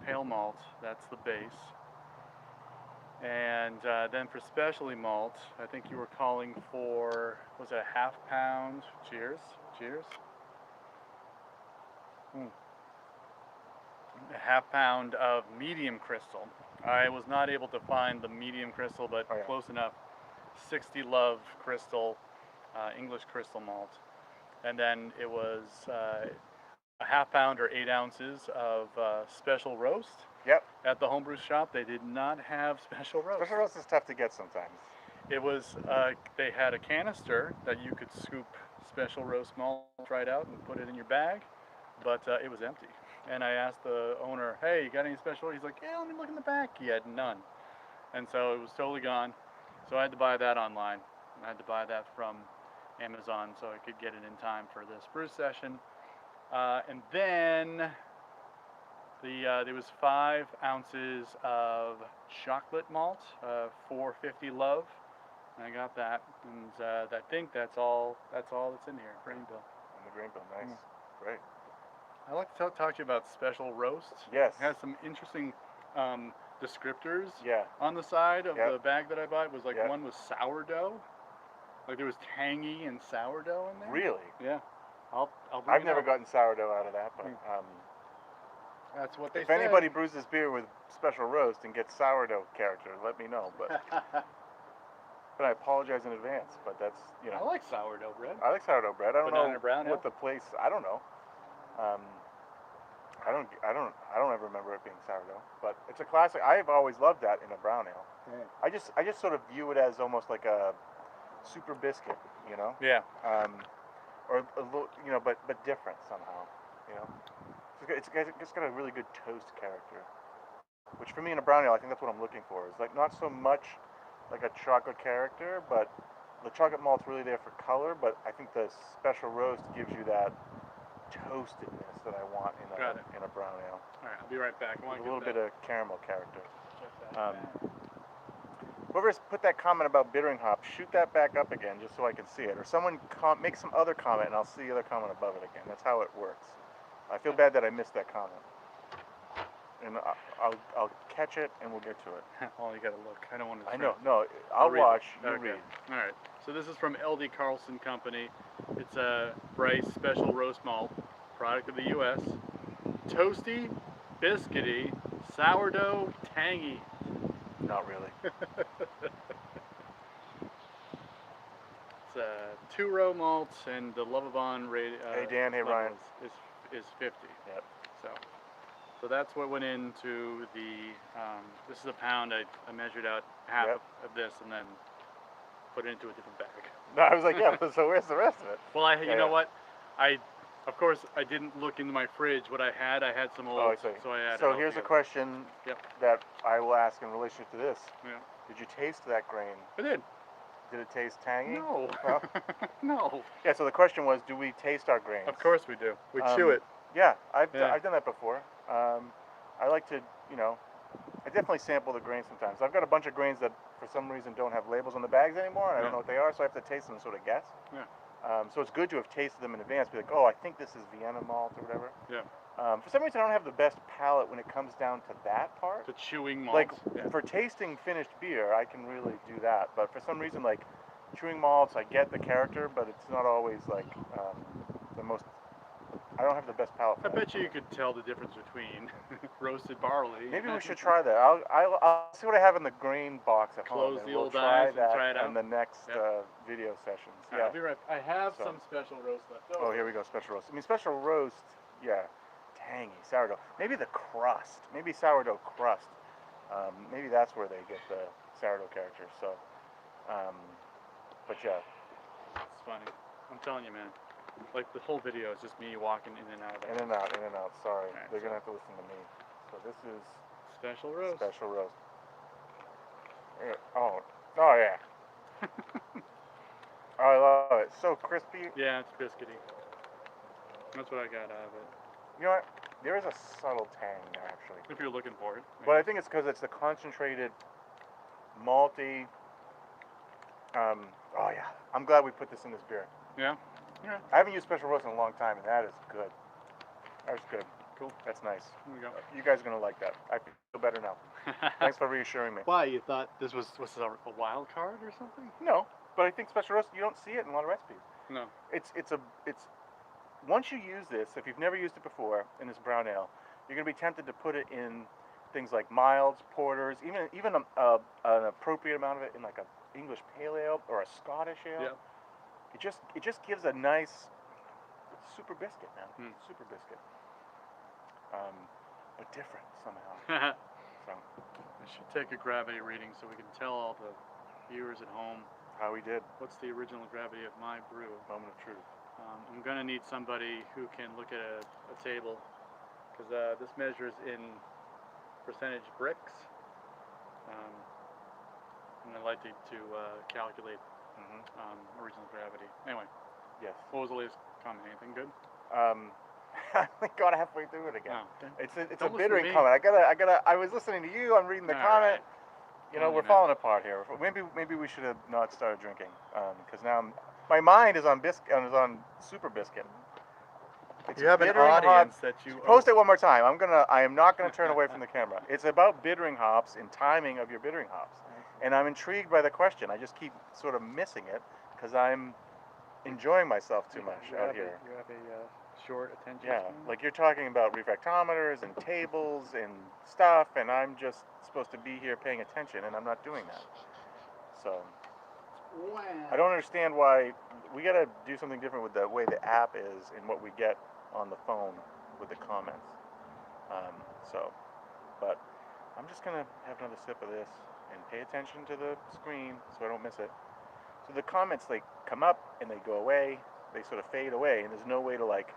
pale malt, that's the base. And then for specialty malt, I think you were calling for, was it a half pound? Cheers. A half pound of medium crystal. I was not able to find the medium crystal, but close enough. 60 Love crystal, English crystal malt. And then it was a half pound or 8 ounces of special roast. Yep. At the homebrew shop, they did not have special roast. Special roast is tough to get sometimes. It was, they had a canister that you could scoop special roast malt right out and put it in your bag, but it was empty. And I asked the owner, hey, you got any special? He's like, yeah, let me look in the back. He had none. And so it was totally gone. So I had to buy that online. I had to buy that from Amazon so I could get it in time for this brew session. And then there was 5 ounces of chocolate malt, 450 Love. And I got that, and I think that's all. That's in here. Grain bill. And the grain bill, nice, great. I'd like to talk to you about special roasts. Yes. It has some interesting descriptors Yeah. on the side of Yep. the bag that I bought. It was like Yep. one was sourdough. Like there was tangy and sourdough in there. Really? Yeah. I'll bring I've it never out. gotten sourdough out of that, but That's what they if said. anybody brews this beer with special roast and gets sourdough character, let me know. But I apologize in advance. But that's, you know. I like sourdough bread. I like sourdough bread. I don't Banana know brown ale? what the place. I don't know. I don't ever remember it being sourdough. But it's a classic. I've always loved that in a brown ale. Yeah. I just sort of view it as almost like a super biscuit, you know. Yeah. Or a little, you know, but different somehow, you know. It's got a really good toast character, which for me in a brown ale, I think that's what I'm looking for. Is like not so much like a chocolate character, but the chocolate malt's really there for color. But I think the special roast gives you that toastedness that I want in a brown ale. All right, I'll be right back. I want With to a little bit of caramel character. get that back. Whoever's put that comment about bittering hops, shoot that back up again just so I can see it. Or someone make some other comment and I'll see the other comment above it again. That's how it works. I feel bad that I missed that comment. And I'll catch it and we'll get to it. Oh, you gotta look. I don't want to. I know. No, I'll watch. You Okay. read. All right. So this is from LD Carlson Company. It's a Bryce Special Roast Malt, product of the U.S. Toasty, biscuity, sourdough, tangy. Not really. It's 2-row malts, and the Lovabond rate. Hey Dan, hey level Ryan. is 50. Yep. So that's what went into the. This is a pound. I measured out half Yep. of this and then put it into a different bag. No, I was like, yeah. So where's the rest of it? Well, you know yeah. what? Of course, I didn't look into my fridge. What I had some old. Oh, I see. So I added. So here's a question that I will ask in relation to this. Yeah. Did you taste that grain? I did. Did it taste tangy? No. Well, No. yeah. So the question was, do we taste our grains? Of course we do. We chew it. Yeah, I've done that before. I like to, you know, I definitely sample the grains sometimes. I've got a bunch of grains that for some reason don't have labels on the bags anymore, and I don't know what they are, so I have to taste them and sort of guess. Yeah. So it's good to have tasted them in advance. Be like, oh, I think this is Vienna malt or whatever. Yeah. For some reason, I don't have the best palate when it comes down to that part. The chewing malt. Like for tasting finished beer, I can really do that. But for some reason, like chewing malts, I get the character, but it's not always like the most. I don't have the best palate for I bet you could tell the difference between roasted barley. Maybe we should try that. I'll see what I have in the grain box at home. Close and the we'll old try eyes that and try it out. in the next video sessions. All right, I'll be right. I have some special roast left over. Oh, here we go, special roast. I mean, special roast, yeah, tangy sourdough. Maybe the crust, maybe sourdough crust. Maybe that's where they get the sourdough character. So, but yeah. It's funny. I'm telling you, man. Like the whole video is just me walking in and out of there. In and out. Sorry, Right, they're gonna have to listen to me. So this is special roast. Special roast. Oh yeah. I love it. So crispy. Yeah, it's biscuity. That's what I got out of it. You know what? There is a subtle tang there, actually. If you're looking for it. But I think it's because it's the concentrated, malty. Oh yeah. I'm glad we put this in this beer. Yeah. Yeah. I haven't used special roast in a long time, and that is good. That's good. Cool. That's nice. Here we go. You guys are gonna like that. I feel better now. Thanks for reassuring me. Why? You thought this was a wild card or something? No, but I think special roast, you don't see it in a lot of recipes. No. It's once you use this, if you've never used it before in this brown ale, you're gonna be tempted to put it in things like milds, porters, even an appropriate amount of it in like a English pale ale or a Scottish ale. Yeah. It just gives a nice super biscuit, man. Super biscuit. But different somehow. So I should take a gravity reading so we can tell all the viewers at home how we did. what's the original gravity of my brew. Moment of truth. I'm going to need somebody who can look at a table, because this measures in percentage bricks. And I'd like to calculate original gravity. Anyway, Yes. what was the latest comment? Anything good? I only got halfway through it again. Oh, okay. It's a Don't listen to bittering me. comment. I was listening to you. I'm reading the All comment. right. You know, Only we're that. falling apart here. Maybe we should have not started drinking, because now my mind is on super biscuit. It's You have an bittering audience hops. that you Post it one more time. I am not gonna turn away from the camera. It's about bittering hops and timing of your bittering hops. And I'm intrigued by the question. I just keep sort of missing it because I'm enjoying myself too much out here. You have a short attention Yeah, span? like you're talking about refractometers and tables and stuff, and I'm just supposed to be here paying attention, and I'm not doing that. So I don't understand why. We gotta do something different with the way the app is and what we get on the phone with the comments. But I'm just gonna have another sip of this and pay attention to the screen so I don't miss it. So the comments, they come up and they go away, they sort of fade away, and there's no way to like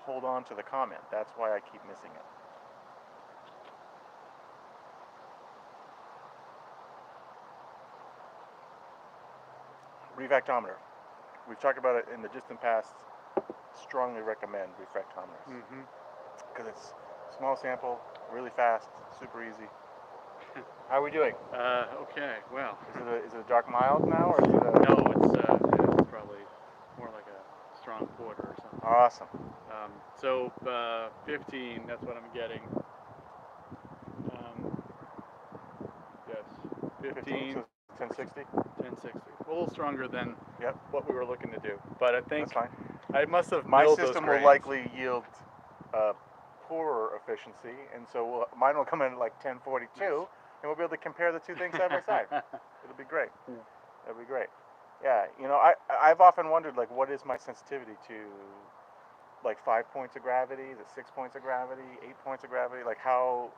hold on to the comment. That's why I keep missing it. Refractometer. We've talked about it in the distant past. Strongly recommend refractometers because it's small sample, really fast, super easy. How are we doing? Okay, well. Is it a dark mild now, or is it a... No, it's probably more like a strong porter or something. Awesome. So 15, that's what I'm getting. Yes, 15, so 1060? 1060. A little stronger than Yep. what we were looking to do. But I think That's fine. I must have My milled system those will grains. likely yield poorer efficiency, and so mine will come in at like 1042, and we'll be able to compare the two things side by side. It'll be great. It'll be great. Yeah, you know, I've often wondered, like, what is my sensitivity to, like, 5 points of gravity? Is it 6 points of gravity? 8 points of gravity? Like, how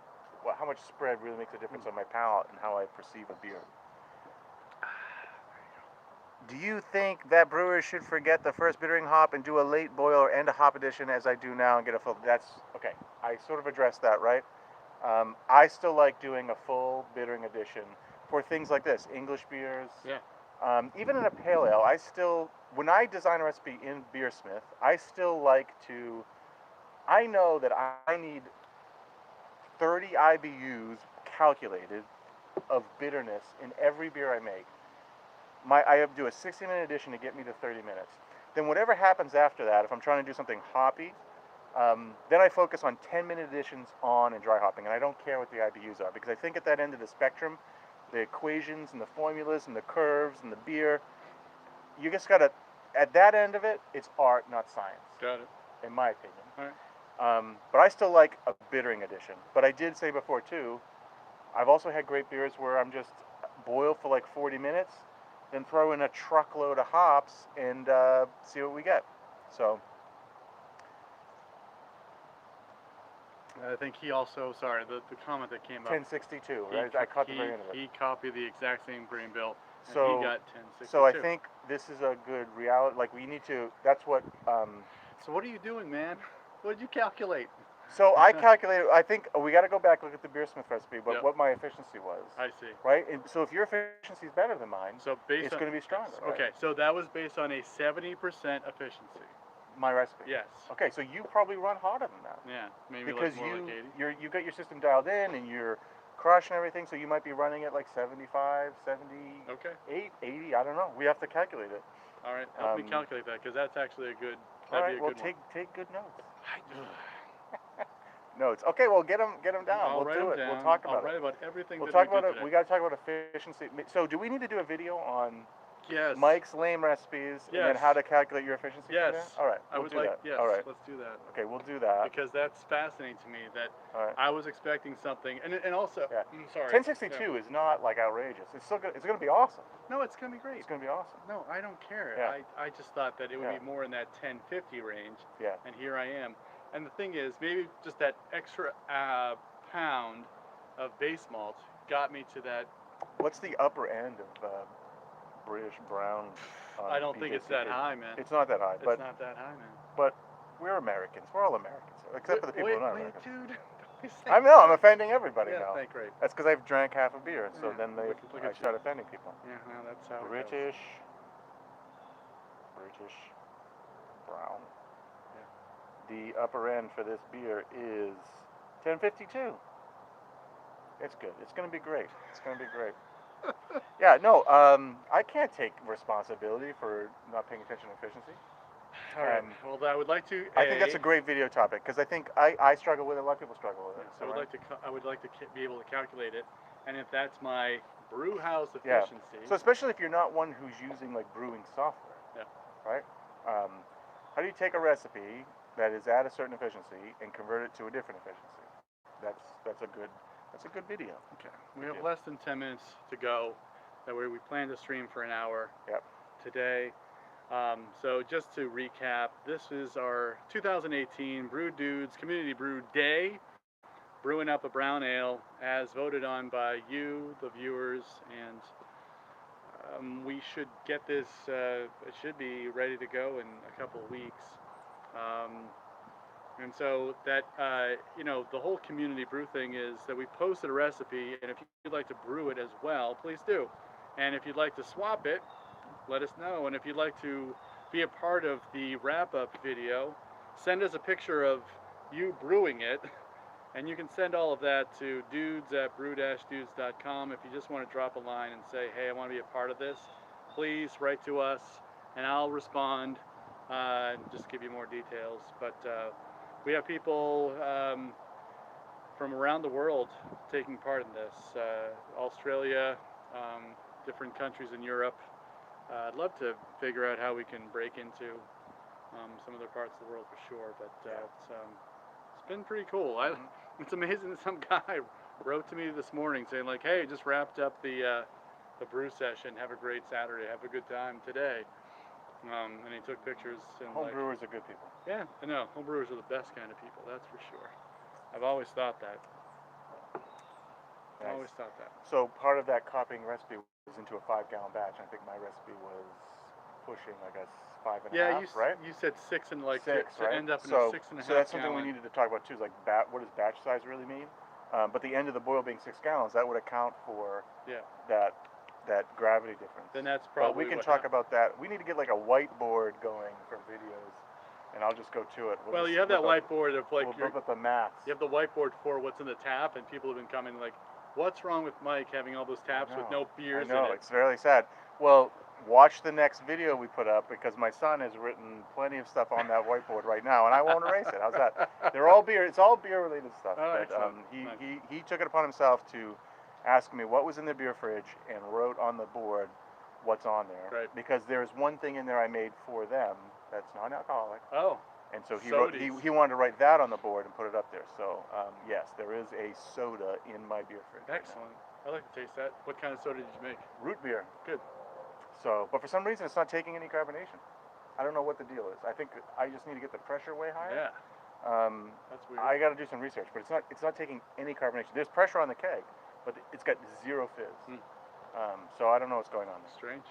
much spread really makes a difference on my palate and how I perceive a beer? Do you think that brewers should forget the first bittering hop and do a late boil and a hop addition as I do now and get a full... That's, okay, I sort of addressed that, right? I still like doing a full bittering addition for things like this, English beers. Yeah. Even in a pale ale, I still, when I design a recipe in Beersmith, I still like to, I know that I need 30 IBUs calculated of bitterness in every beer I make. I do a 60-minute addition to get me to 30 minutes. Then whatever happens after that, if I'm trying to do something hoppy, then I focus on 10-minute additions on and dry hopping, and I don't care what the IBUs are, because I think at that end of the spectrum, the equations and the formulas and the curves and the beer, you just gotta, at that end of it, it's art, not science. Got it. In my opinion. All right. But I still like a bittering addition. But I did say before too, I've also had great beers where I'm just boil for like 40 minutes, then throw in a truckload of hops and see what we get. So. I think he also, sorry, the comment that came up. 1062, right? I caught the very end of it. He copied the exact same grain bill, and so, he got 1062. So I think this is a good reality. Like, we need to, that's what... So what are you doing, man? What did you calculate? So I calculated, I think we got to go back, look at the Beersmith recipe, but what my efficiency was. I see. Right? And so if your efficiency is better than mine, so it's going to be stronger. Yes. Okay, so that was based on a 70% efficiency. My recipe? Yes. Okay, so you probably run harder than that. Yeah, maybe because like more like 80. You got your system dialed in and you're crushing everything, so you might be running at like 75, 78, okay. 80, I don't know. We have to calculate it. All right, help me calculate that, because that's actually a good, all right, well, take good notes. Notes. Okay, well, get them down. I'll we'll do it. Down. We'll talk about I'll write about everything. We'll that talk we about did it. today. We got to talk about efficiency. So, do we need to do a video on yes. Mike's lame recipes and then how to calculate your efficiency? Yes. All right. I would like. Yes. All right. Let's do that. Okay, we'll do that. Because that's fascinating to me. That right. I was expecting something, and also. Yeah. Sorry. 1062 is not like outrageous. It's still good. It's going to be awesome. No, it's going to be great. It's going to be awesome. No, I don't care. Yeah. I just thought that it would be more in that 1050 range. Yeah. And here I am. And the thing is, maybe just that extra pound of base malt got me to that What's the upper end of British brown? I don't think it's that high, man. It's not that high, It's not that high, man. but we're Americans. We're all Americans, except for the people who are not Wait, Americans. dude. I know, I'm offending everybody Yeah, now. great. That's because I've drank half a beer, so Yeah, then look I at start you. offending people. Yeah, well, that's how British brown. Yeah. The upper end for this beer is 1052. It's good. It's going to be great. It's going to be great. Yeah, no, I can't take responsibility for not paying attention to efficiency. All right. Well, I would like to. I think that's a great video topic because I think I struggle with it. A lot of people struggle with it. So I would like to be able to calculate it, and if that's my brew house efficiency. Yeah. So especially if you're not one who's using like brewing software. Yeah. Right. How do you take a recipe that is at a certain efficiency and convert it to a different efficiency? That's a good video. Okay. We have less than 10 minutes to go. That way we plan to stream for an hour. Yep. Today. So just to recap, this is our 2018 Brew Dudes Community Brew Day, brewing up a brown ale as voted on by you, the viewers, and we should get this, it should be ready to go in a couple of weeks. And so that, the whole community brew thing is that we posted a recipe, and if you'd like to brew it as well, please do. And if you'd like to swap it, let us know. And if you'd like to be a part of the wrap-up video, send us a picture of you brewing it, and you can send all of that to dudes@brew-dudes.com. If you just want to drop a line and say, hey, I want to be a part of this, please write to us, and I'll respond and just give you more details. But we have people from around the world taking part in this. Australia, different countries in Europe. I'd love to figure out how we can break into some other parts of the world for sure, but it's been pretty cool. It's amazing that some guy wrote to me this morning saying like, hey, just wrapped up the brew session, have a great Saturday, have a good time today. And he took pictures. And Homebrewers are good people. Yeah, I know. Homebrewers are the best kind of people, that's for sure. I've always thought that. Nice. I always thought that. So part of that copying recipe was into a 5-gallon batch. I think my recipe was pushing like a 5.5, right? You said 6 and like 6, to right? end up in a 6.5. So that's something we needed to talk about too. Is like what does batch size really mean? But the end of the boil being 6 gallons, that would account for that gravity difference. Then that's probably. But we can talk about that. We need to get like a whiteboard going for videos, and I'll just go to it. Well, you have that whiteboard of like. We'll build up the maths. You have the whiteboard for what's in the tap, and people have been coming like, what's wrong with Mike having all those taps with no beers in it? It's really sad. Well, watch the next video we put up because my son has written plenty of stuff on that whiteboard right now, and I won't erase it. How's that? They're all beer. It's all beer-related stuff. Oh, but he took it upon himself to ask me what was in the beer fridge and wrote on the board what's on there. Right. Because there's one thing in there I made for them that's non-alcoholic. Oh. And so he wanted to write that on the board and put it up there. So yes, there is a soda in my beer fridge. Excellent. I'd like to taste that. What kind of soda did you make? Root beer. Good. So, but for some reason it's not taking any carbonation. I don't know what the deal is. I think I just need to get the pressure way higher. Yeah. That's weird. I got to do some research, but it's not taking any carbonation. There's pressure on the keg, but it's got zero fizz. So I don't know what's going on there. Strange.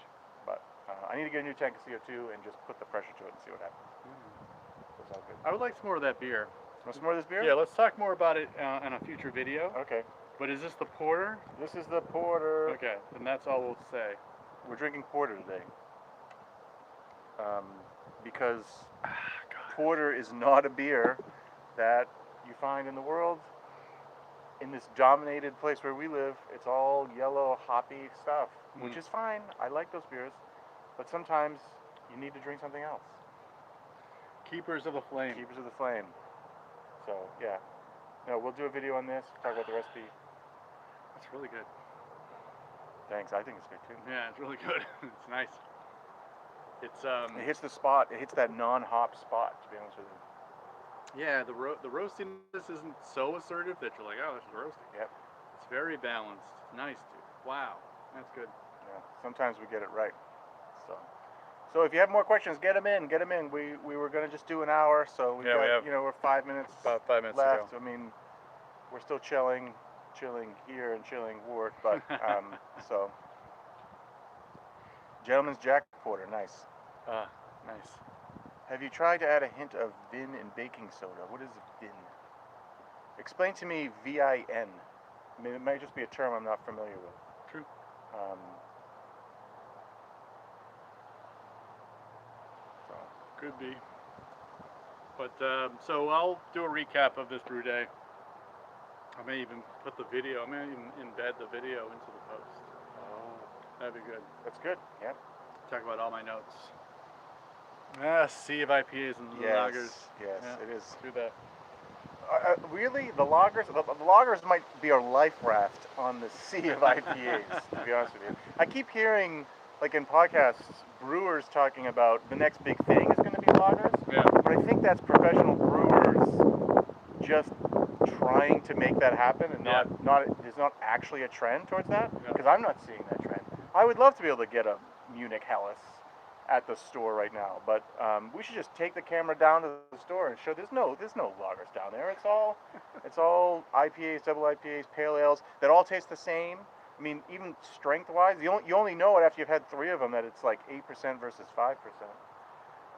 But I need to get a new tank of CO2 and just put the pressure to it and see what happens. So good. I would like some more of that beer. Want some more of this beer? Yeah, let's talk more about it in a future video. Okay. But is this the porter? This is the porter. Okay, then that's all we'll say. We're drinking porter today. Because porter is not a beer that you find in the world. In this dominated place where we live, it's all yellow, hoppy stuff, which is fine. I like those beers. But sometimes you need to drink something else. Keepers of the flame. Keepers of the flame. So, yeah. No, we'll do a video on this, talk about the recipe. That's really good. Thanks, I think it's good too. Yeah, it's really good. It's nice. It's It hits the spot. It hits that non-hop spot, to be honest with you. Yeah, the roastiness isn't so assertive that you're like, oh, this is roasting. Yep. It's very balanced. It's nice, dude. Wow, that's good. Yeah. Sometimes we get it right. So if you have more questions, get them in. Get them in. We were gonna just do an hour, so we're 5 minutes. About 5 minutes left. to go. I mean, we're still chilling. chilling here and chilling wort, but so Gentleman's Jack Porter, nice. Nice. Have you tried to add a hint of vin in baking soda? What is vin? Explain to me VIN. I mean, it might just be a term I'm not familiar with. True. So. Could be. But so I'll do a recap of this brew day. I may even put the video. I may even embed the video into the post. Oh, That'd be good. that's good. Yep. Talk about all my notes. Sea of IPAs and the lagers. Yes, Yeah, it is. do that. Really, the lagers. The lagers might be our life raft on the sea of IPAs. To be honest with you, I keep hearing, like in podcasts, brewers talking about the next big thing is going to be lagers. Yeah. But I think that's professional brewers just trying to make that happen, and there's not actually a trend towards that, because I'm not seeing that trend. I would love to be able to get a Munich Helles at the store right now, but we should just take the camera down to the store and show there's no lagers down there. It's all IPAs, double IPAs, pale ales that all taste the same. I mean, even strength-wise, you only know it after you've had 3 of them that it's like 8% versus 5%.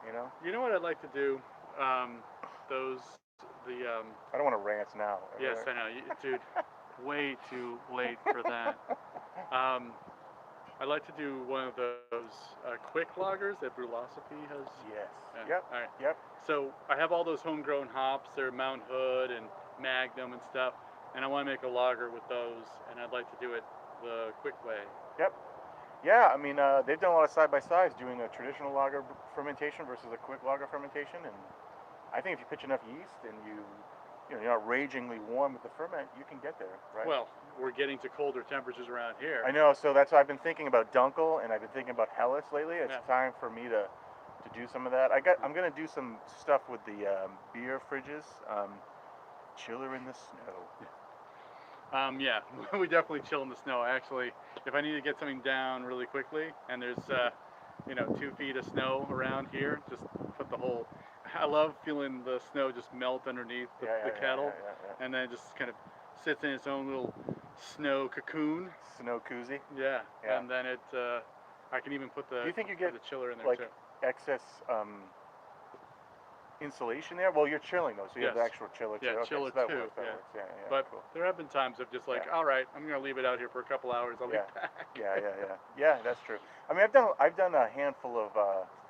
You know? You know what I'd like to do? I don't want to rant now. Yes, I know, dude. Way too late for that. I'd like to do one of those quick lagers that Brewlosophy has. Yes. Yeah. Yep. All right. Yep. So I have all those homegrown hops. They're Mount Hood and Magnum and stuff, and I want to make a lager with those, and I'd like to do it the quick way. Yep. Yeah, I mean, they've done a lot of side-by-sides doing a traditional lager fermentation versus a quick lager fermentation, and I think if you pitch enough yeast and you're not ragingly warm with the ferment, you can get there, right? Well, we're getting to colder temperatures around here. I know, so that's why I've been thinking about Dunkel, and I've been thinking about Helles lately. It's time for me to do some of that. I'm gonna do some stuff with the beer fridges. Chiller in the snow. Yeah, we definitely chill in the snow. Actually, if I need to get something down really quickly, and there's 2 feet of snow around here, just put the whole. I love feeling the snow just melt underneath the kettle, and then it just kind of sits in its own little snow cocoon. Snow koozie. Yeah. And then I can even put the. Do you think you get the chiller in there like too? excess insulation there? Well, you're chilling though, so you have the actual chiller too. Yeah, Okay, chiller so that too. works, that works. Yeah, But cool. there have been times of just like, all right, I'm gonna leave it out here for a couple hours. I'll be back. Yeah, that's true. I mean, I've done a handful of.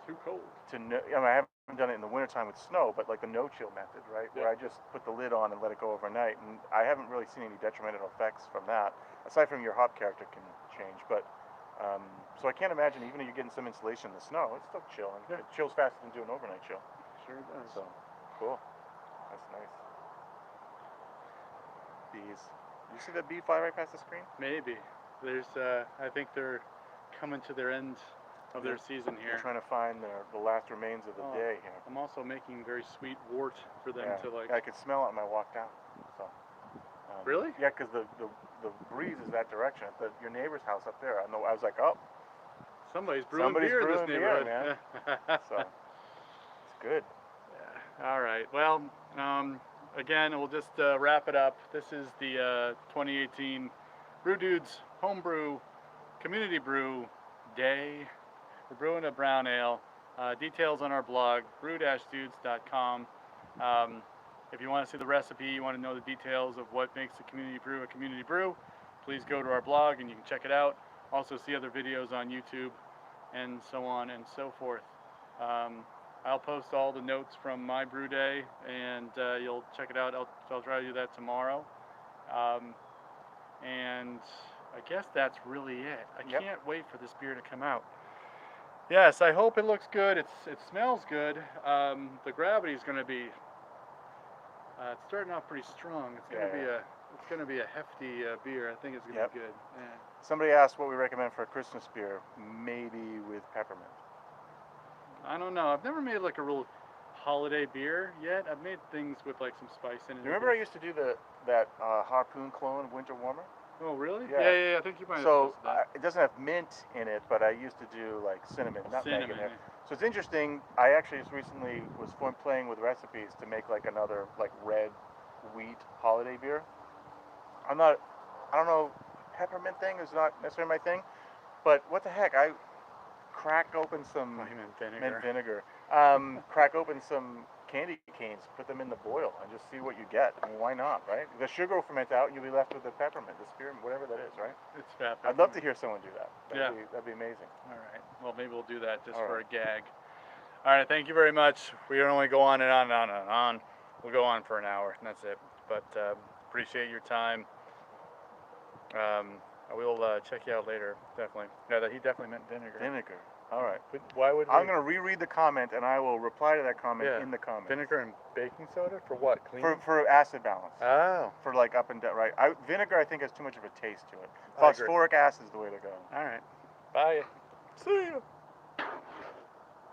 Too cold. I haven't done it in the wintertime with snow, but like the no-chill method, right? Where I just put the lid on and let it go overnight, and I haven't really seen any detrimental effects from that, aside from your hop character can change. But so I can't imagine, even if you're getting some insulation in the snow, it's still chilling. It chills faster than doing overnight chill. Sure does. So cool. That's nice. Bees. Did you see that bee fly right past the screen? Maybe. There's. I think they're coming to their end of their season here. They're trying to find the last remains of the day here. I'm also making very sweet wort for them to like. Yeah, I could smell it on my walk down. So. Really? Yeah, because the breeze is that direction. Your neighbor's house up there. I was like, oh. Somebody's brewing beer in this neighborhood, man. So it's good. Yeah. All right. Well, again, we'll just wrap it up. This is the 2018 Brew Dudes Homebrew Community Brew Day. We're brewing a brown ale. Details on our blog, brew-dudes.com. If you want to see the recipe, you want to know the details of what makes a community brew, please go to our blog and you can check it out. Also see other videos on YouTube and so on and so forth. I'll post all the notes from my brew day and you'll check it out. I'll try to do that tomorrow. And I guess that's really it. I can't wait for this beer to come out. Yes, I hope it looks good. It smells good. The gravity is going to be. It's starting off pretty strong. It's going to be a hefty beer. I think it's going to be good. Yeah. Somebody asked what we recommend for a Christmas beer, maybe with peppermint. I don't know. I've never made like a real holiday beer yet. I've made things with like some spice in it. You remember I used to do that Harpoon clone Winter Warmer? Oh, really? Yeah. I think you might have So posted that. it doesn't have mint in it, but I used to do like cinnamon, nutmeg in there. Yeah. So it's interesting. I actually just recently was playing with recipes to make like another like red wheat holiday beer. I'm not I don't know, peppermint thing is not necessarily my thing, but what the heck? I crack open some Oh, you meant vinegar. mint vinegar. Crack open some candy canes, put them in the boil, and just see what you get. I mean, why not, right? The sugar will ferment out, and you'll be left with the peppermint, the spearmint, whatever that is, right? It's fat I'd love to hear someone do that. That'd be amazing. All right. Well, maybe we'll do that just All for right. a gag. All right. Thank you very much. We don't only go on and on and on and on. We'll go on for an hour, and that's it. But appreciate your time. I will check you out later. Definitely. Yeah, he definitely meant vinegar. Vinegar. All right. But why would I'm going to reread the comment, and I will reply to that comment in the comments. Vinegar and baking soda for what? Cleaning? For acid balance. Oh. For like up and down, right? Vinegar, I think, has too much of a taste to it. I agree. Phosphoric acid is the way to go. All right. Bye. See ya.